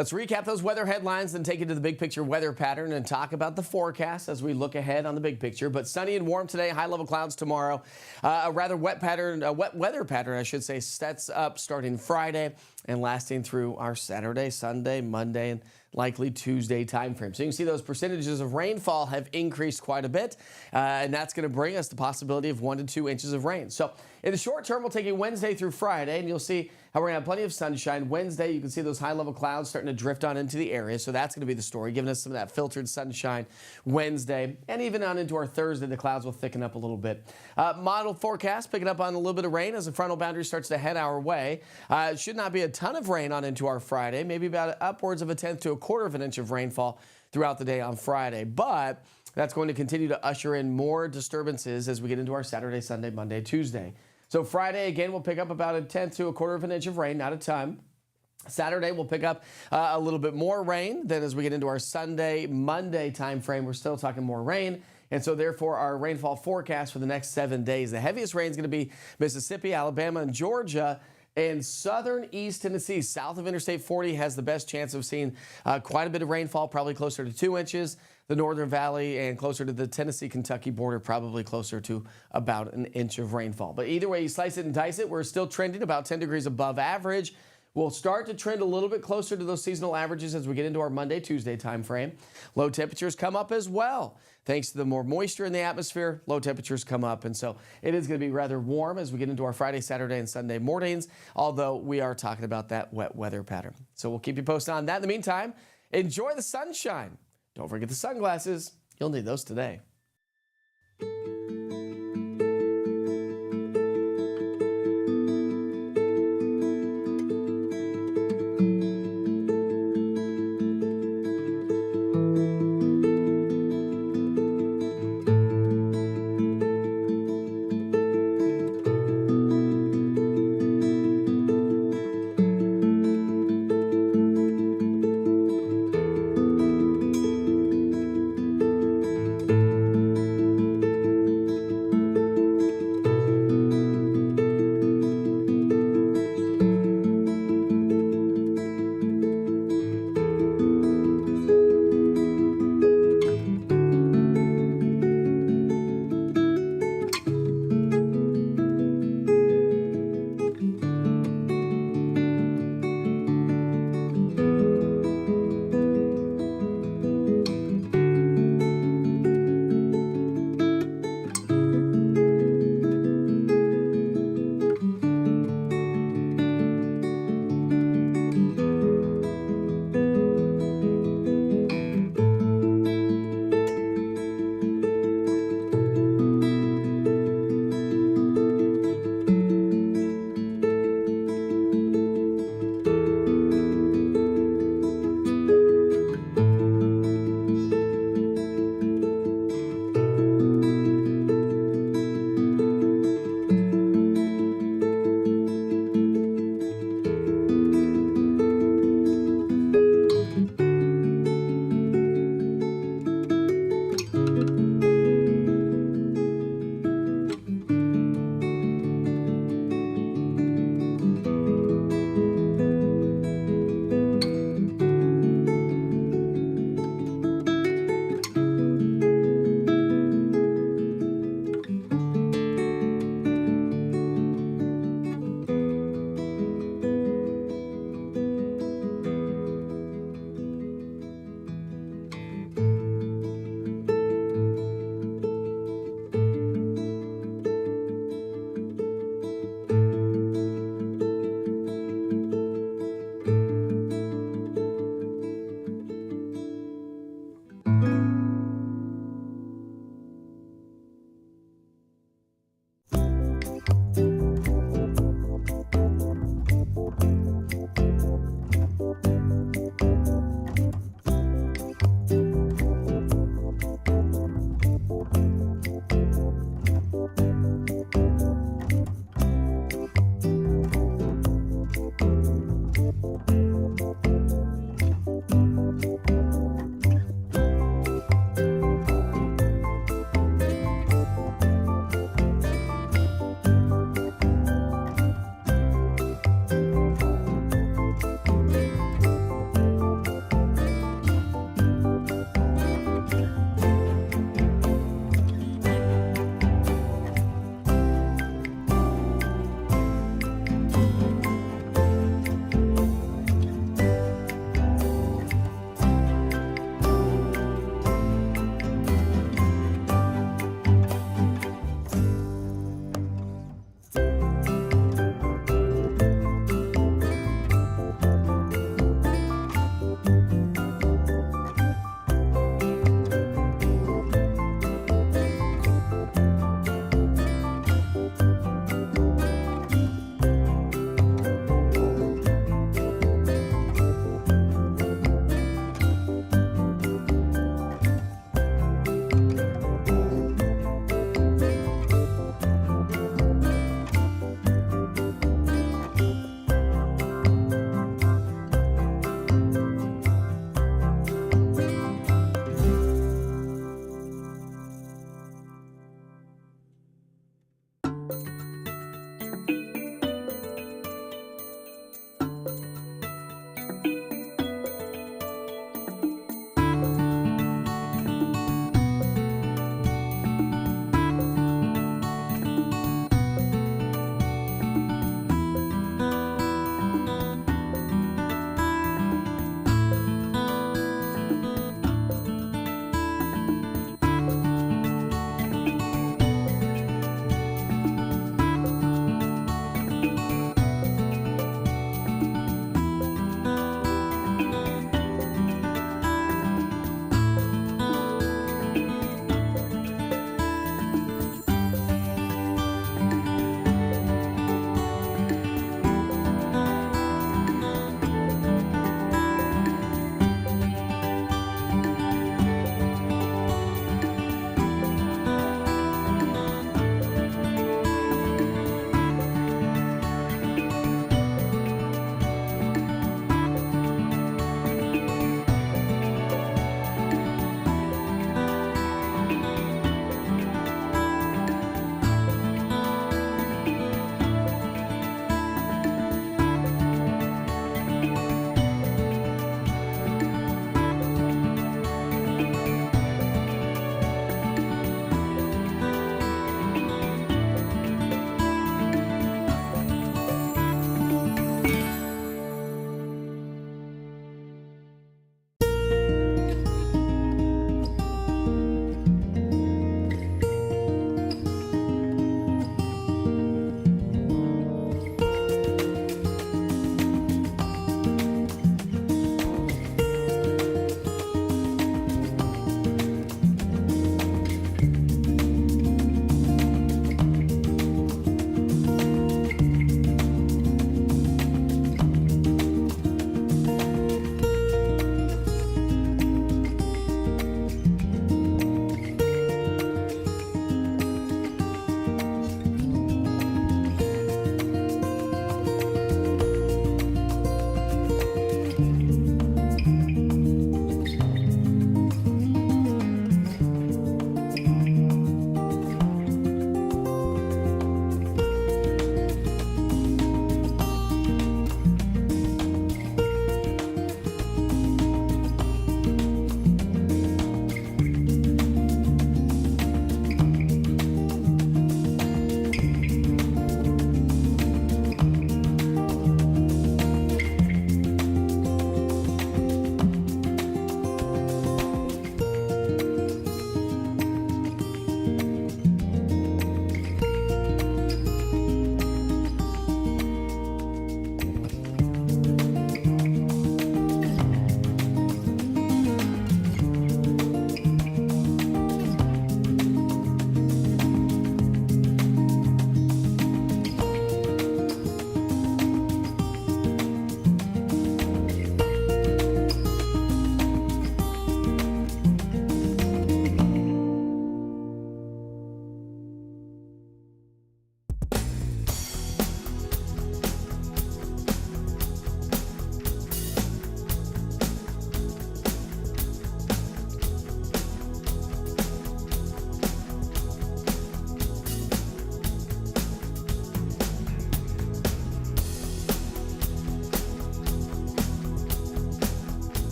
Let's recap those weather headlines and take you to the big picture weather pattern and talk about the forecast as we look ahead on the big picture. But sunny and warm today, high level clouds tomorrow. A rather wet weather pattern, I should say, sets up starting Friday and lasting through our Saturday, Sunday, Monday, and likely Tuesday time frame. So you can see those percentages of rainfall have increased quite a bit, and that's going to bring us the possibility of 1 to 2 inches of rain. So in the short term, we'll take you Wednesday through Friday, and you'll see how we're going to have plenty of sunshine. Wednesday, you can see those high-level clouds starting to drift on into the area, so that's going to be the story, giving us some of that filtered sunshine Wednesday. And even on into our Thursday, the clouds will thicken up a little bit. Model forecast picking up on a little bit of rain as the frontal boundary starts to head our way. It should not be a ton of rain on into our Friday, maybe about upwards of a tenth to a quarter of an inch of rainfall throughout the day on Friday. But that's going to continue to usher in more disturbances as we get into our Saturday, Sunday, Monday, Tuesday. So Friday, again, we'll pick up about a tenth to a quarter of an inch of rain, not a ton. Saturday, we'll pick up a little bit more rain. Then as we get into our Sunday, Monday time frame, we're still talking more rain. And so therefore, our rainfall forecast for the next 7 days, the heaviest rain is going to be Mississippi, Alabama, and Georgia. And southern East Tennessee, south of Interstate 40, has the best chance of seeing quite a bit of rainfall, probably closer to 2 inches. The Northern Valley and closer to the Tennessee-Kentucky border, probably closer to about an inch of rainfall. But either way you slice it and dice it, we're still trending about 10 degrees above average. We'll start to trend a little bit closer to those seasonal averages as we get into our Monday, Tuesday time frame. Low temperatures come up as well. Thanks to the more moisture in the atmosphere, low temperatures come up. And so it is going to be rather warm as we get into our Friday, Saturday, and Sunday mornings, although we are talking about that wet weather pattern. So we'll keep you posted on that. In the meantime, enjoy the sunshine. Don't forget the sunglasses. You'll need those today.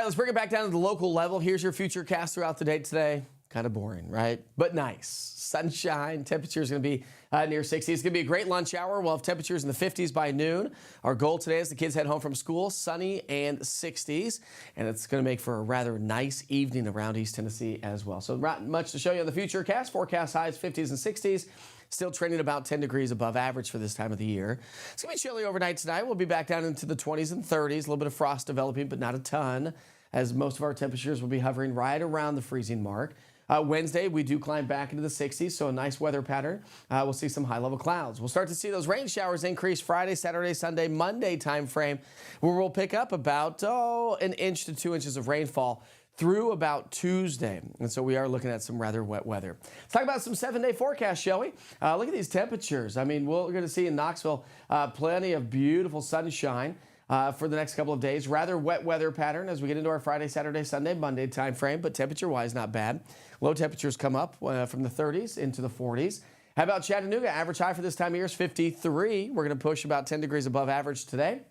right, let's bring it back down to the local level. Here's your future cast throughout the day today. Kind of boring, right? But nice. Sunshine. Temperature is going to be near 60. It's going to be a great lunch hour. We'll have temperatures in the 50s by noon. Our goal today is the kids head home from school, sunny and 60s. And it's going to make for a rather nice evening around East Tennessee as well. So not much to show you on the future cast. Forecast highs 50s and 60s. Still trending about 10 degrees above average for this time of the year. It's going to be chilly overnight tonight. We'll be back down into the 20s and 30s. A little bit of frost developing, but not a ton, as most of our temperatures will be hovering right around the freezing mark. Wednesday, we do climb back into the 60s, so a nice weather pattern. We'll see some high-level clouds. We'll start to see those rain showers increase Friday, Saturday, Sunday, Monday time frame, where we'll pick up about, an inch to 2 inches of rainfall through about Tuesday. And so we are looking at some rather wet weather. Let's talk about some 7-day forecasts, shall we? Look at these temperatures. I mean, we're going to see in Knoxville plenty of beautiful sunshine for the next couple of days. Rather wet weather pattern as we get into our Friday, Saturday, Sunday, Monday time frame, but temperature-wise, not bad. Low temperatures come up from the 30s into the 40s. How about Chattanooga? Average high for this time of year is 53. We're going to push about 10 degrees above average today.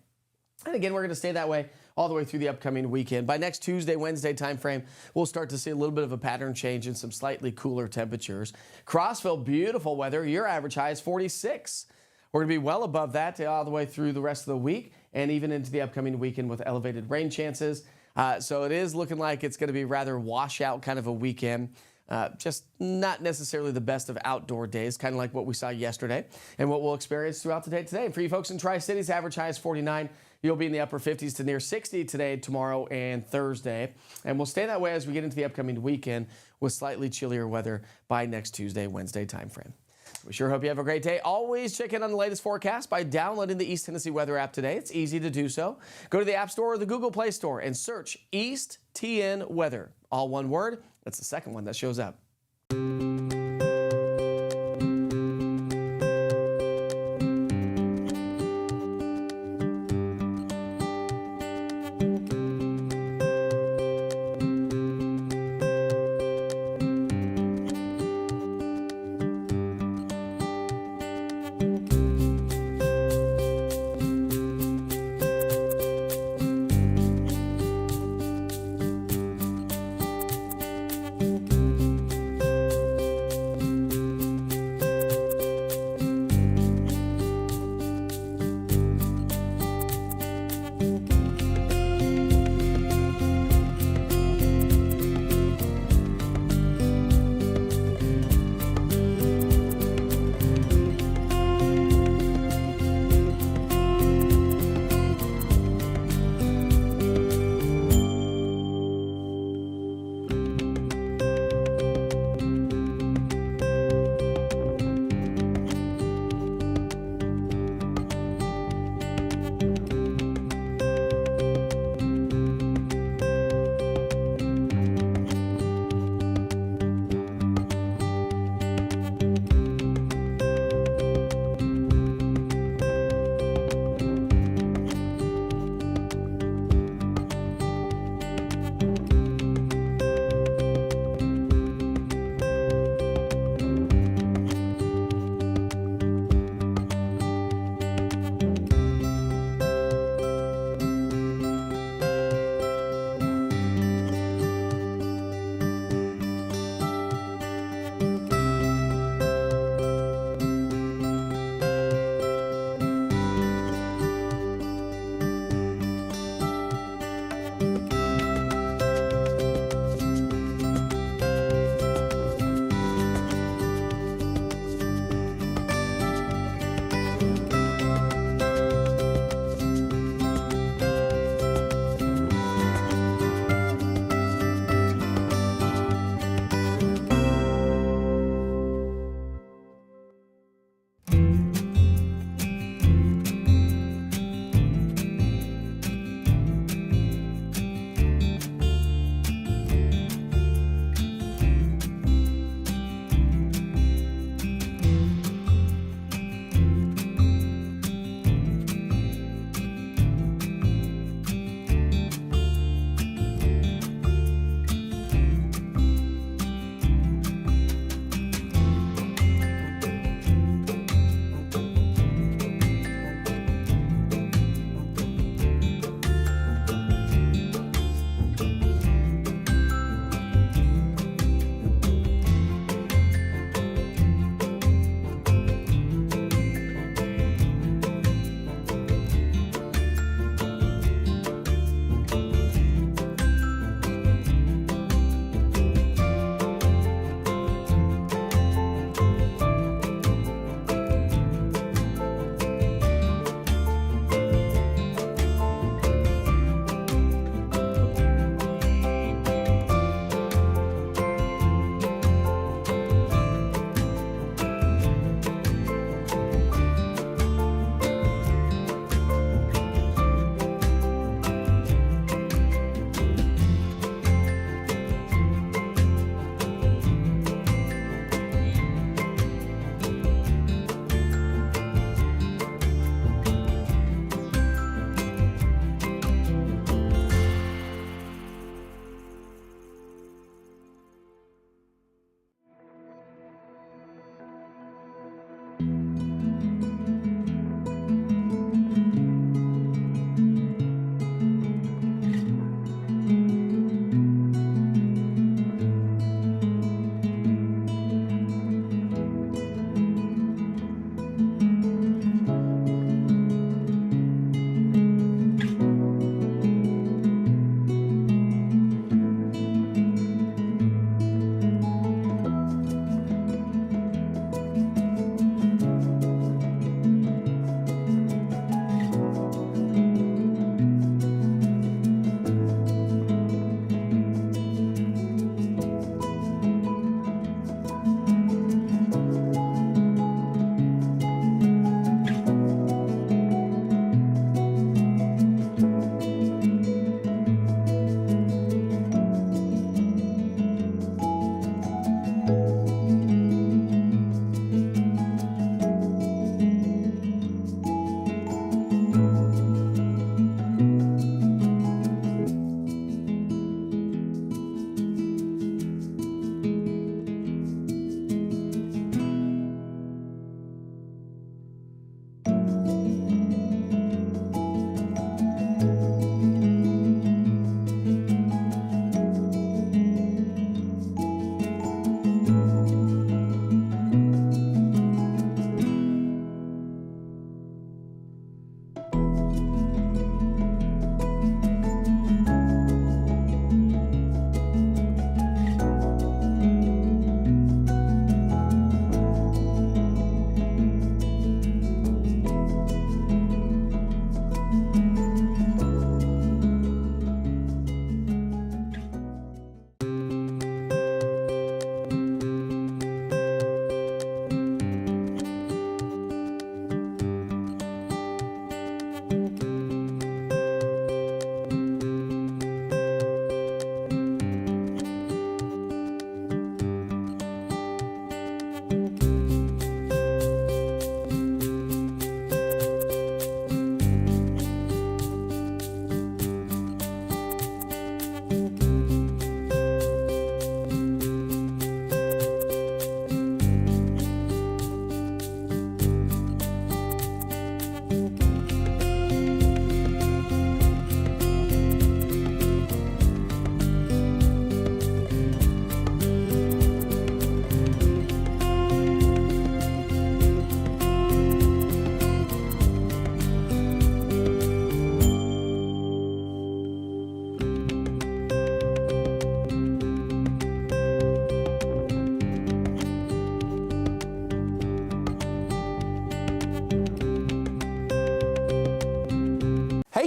And again, we're going to stay that way all the way through the upcoming weekend. By next Tuesday, Wednesday time frame, we'll start to see a little bit of a pattern change and some slightly cooler temperatures. Crossville, beautiful weather. Your average high is 46. We're going to be well above that all the way through the rest of the week and even into the upcoming weekend with elevated rain chances. So it is looking like it's going to be rather washout kind of a weekend. Just not necessarily the best of outdoor days, kind of like what we saw yesterday and what we'll experience throughout the day today. For you folks in Tri-Cities, average high is 49. You'll be in the upper 50s to near 60 today, tomorrow, and Thursday. And we'll stay that way as we get into the upcoming weekend with slightly chillier weather by next Tuesday, Wednesday timeframe. We sure hope you have a great day. Always check in on the latest forecast by downloading the East Tennessee Weather app today. It's easy to do so. Go to the App Store or the Google Play Store and search eastTNweather. All one word. That's the second one that shows up.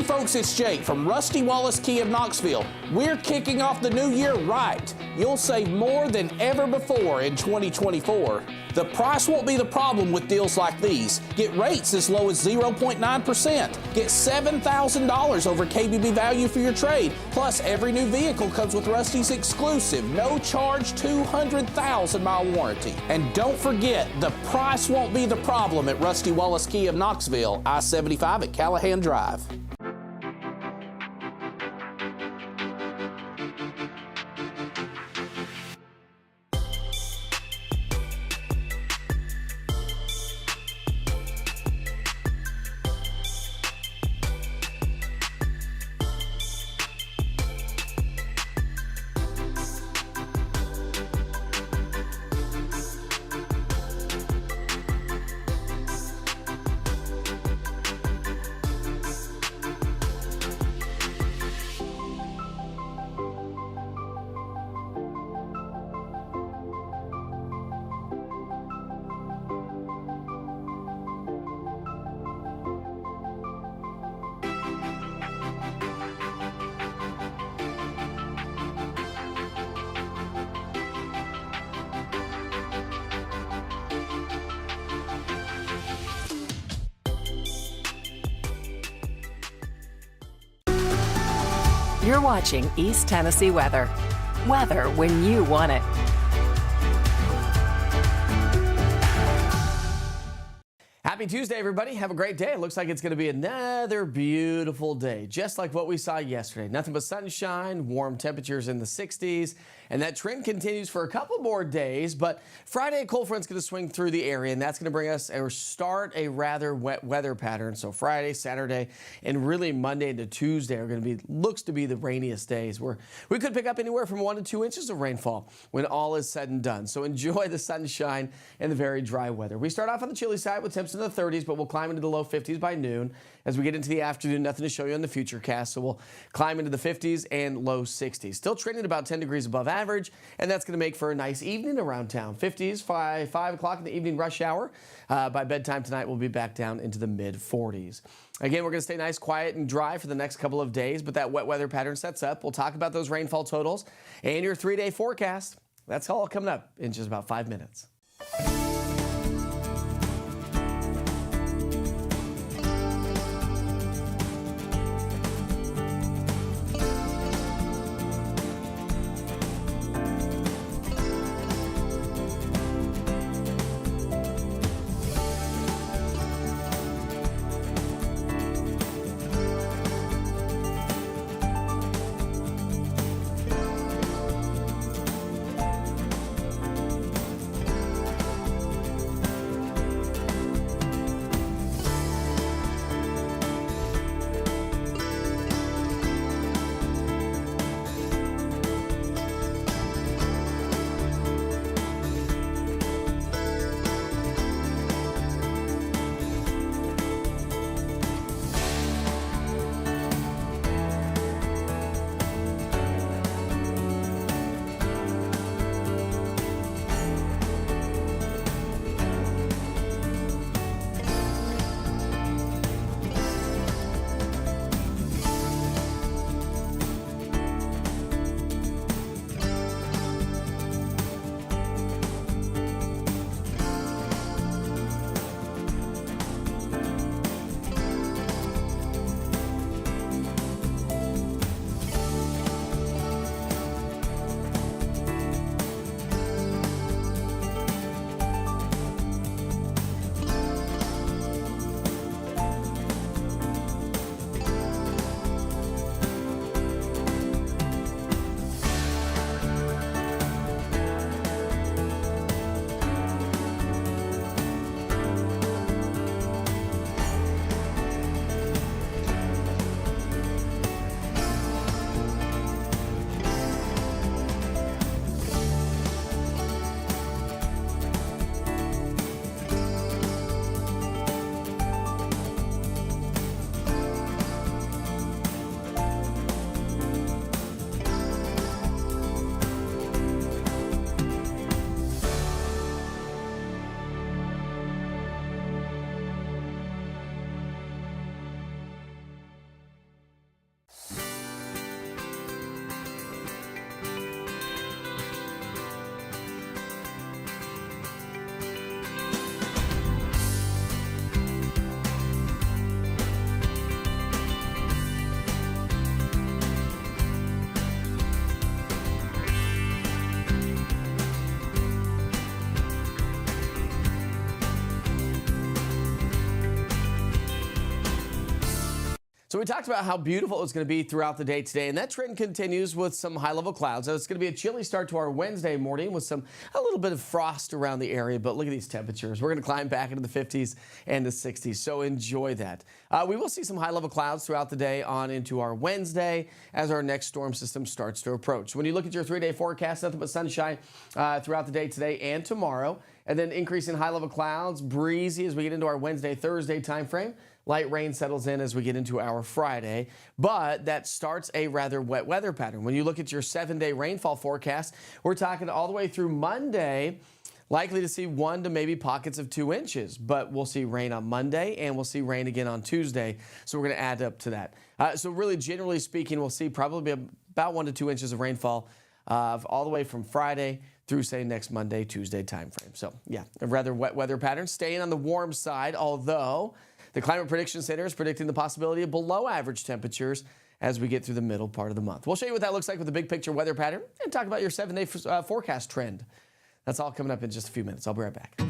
folks, it's Jake from Rusty Wallace Kia of Knoxville. We're kicking off the new year right. You'll save more than ever before in 2024. The price won't be the problem with deals like these. Get rates as low as 0.9%. Get $7,000 over KBB value for your trade. Plus, every new vehicle comes with Rusty's exclusive, no charge 200,000-mile warranty. And don't forget, the price won't be the problem at Rusty Wallace Kia of Knoxville, I-75 at Callahan Drive.
You're watching East Tennessee Weather. Weather when you want it.
Happy Tuesday, everybody. Have a great day. It looks like it's going to be another beautiful day, just like what we saw yesterday. Nothing but sunshine, warm temperatures in the 60s, and that trend continues for a couple more days. But Friday, a cold front's going to swing through the area, and that's going to bring us or start a rather wet weather pattern. So Friday, Saturday, and really Monday into Tuesday are going to be, looks to be the rainiest days, where we could pick up anywhere from 1 to 2 inches of rainfall when all is said and done. So enjoy the sunshine and the very dry weather. We start off on the chilly side with temps in the 30s, but we'll climb into the low 50s by noon. As we get into the afternoon, nothing to show you on the future cast, so we'll climb into the 50s and low 60s. Still trending about 10 degrees above average, and that's going to make for a nice evening around town. 50s, 5 o'clock in the evening rush hour. By bedtime tonight, we'll be back down into the mid 40s. Again, we're going to stay nice, quiet, and dry for the next couple of days, but that wet weather pattern sets up. We'll talk about those rainfall totals and your 3-day forecast. That's all coming up in just about 5 minutes. So we talked about how beautiful it's going to be throughout the day today, and that trend continues with some high-level clouds. So it's going to be a chilly start to our Wednesday morning with a little bit of frost around the area, but look at these temperatures. We're going to climb back into the 50s and the 60s, so enjoy that. We will see some high-level clouds throughout the day on into our Wednesday as our next storm system starts to approach. When you look at your 3-day forecast, nothing but sunshine throughout the day today and tomorrow, and then increasing high-level clouds, breezy as we get into our Wednesday, Thursday time frame. Light rain settles in as we get into our Friday, but that starts a rather wet weather pattern. When you look at your 7-day rainfall forecast, we're talking all the way through Monday, likely to see 1 to maybe pockets of 2 inches, but we'll see rain on Monday and we'll see rain again on Tuesday. So we're going to add up to that. So really, generally speaking, we'll see probably about 1 to 2 inches of rainfall all the way from Friday through, say, next Monday, Tuesday time frame. So yeah, a rather wet weather pattern, staying on the warm side, although the Climate Prediction Center is predicting the possibility of below average temperatures as we get through the middle part of the month. We'll show you what that looks like with the big picture weather pattern and talk about your 7-day forecast trend. That's all coming up in just a few minutes. I'll be right back.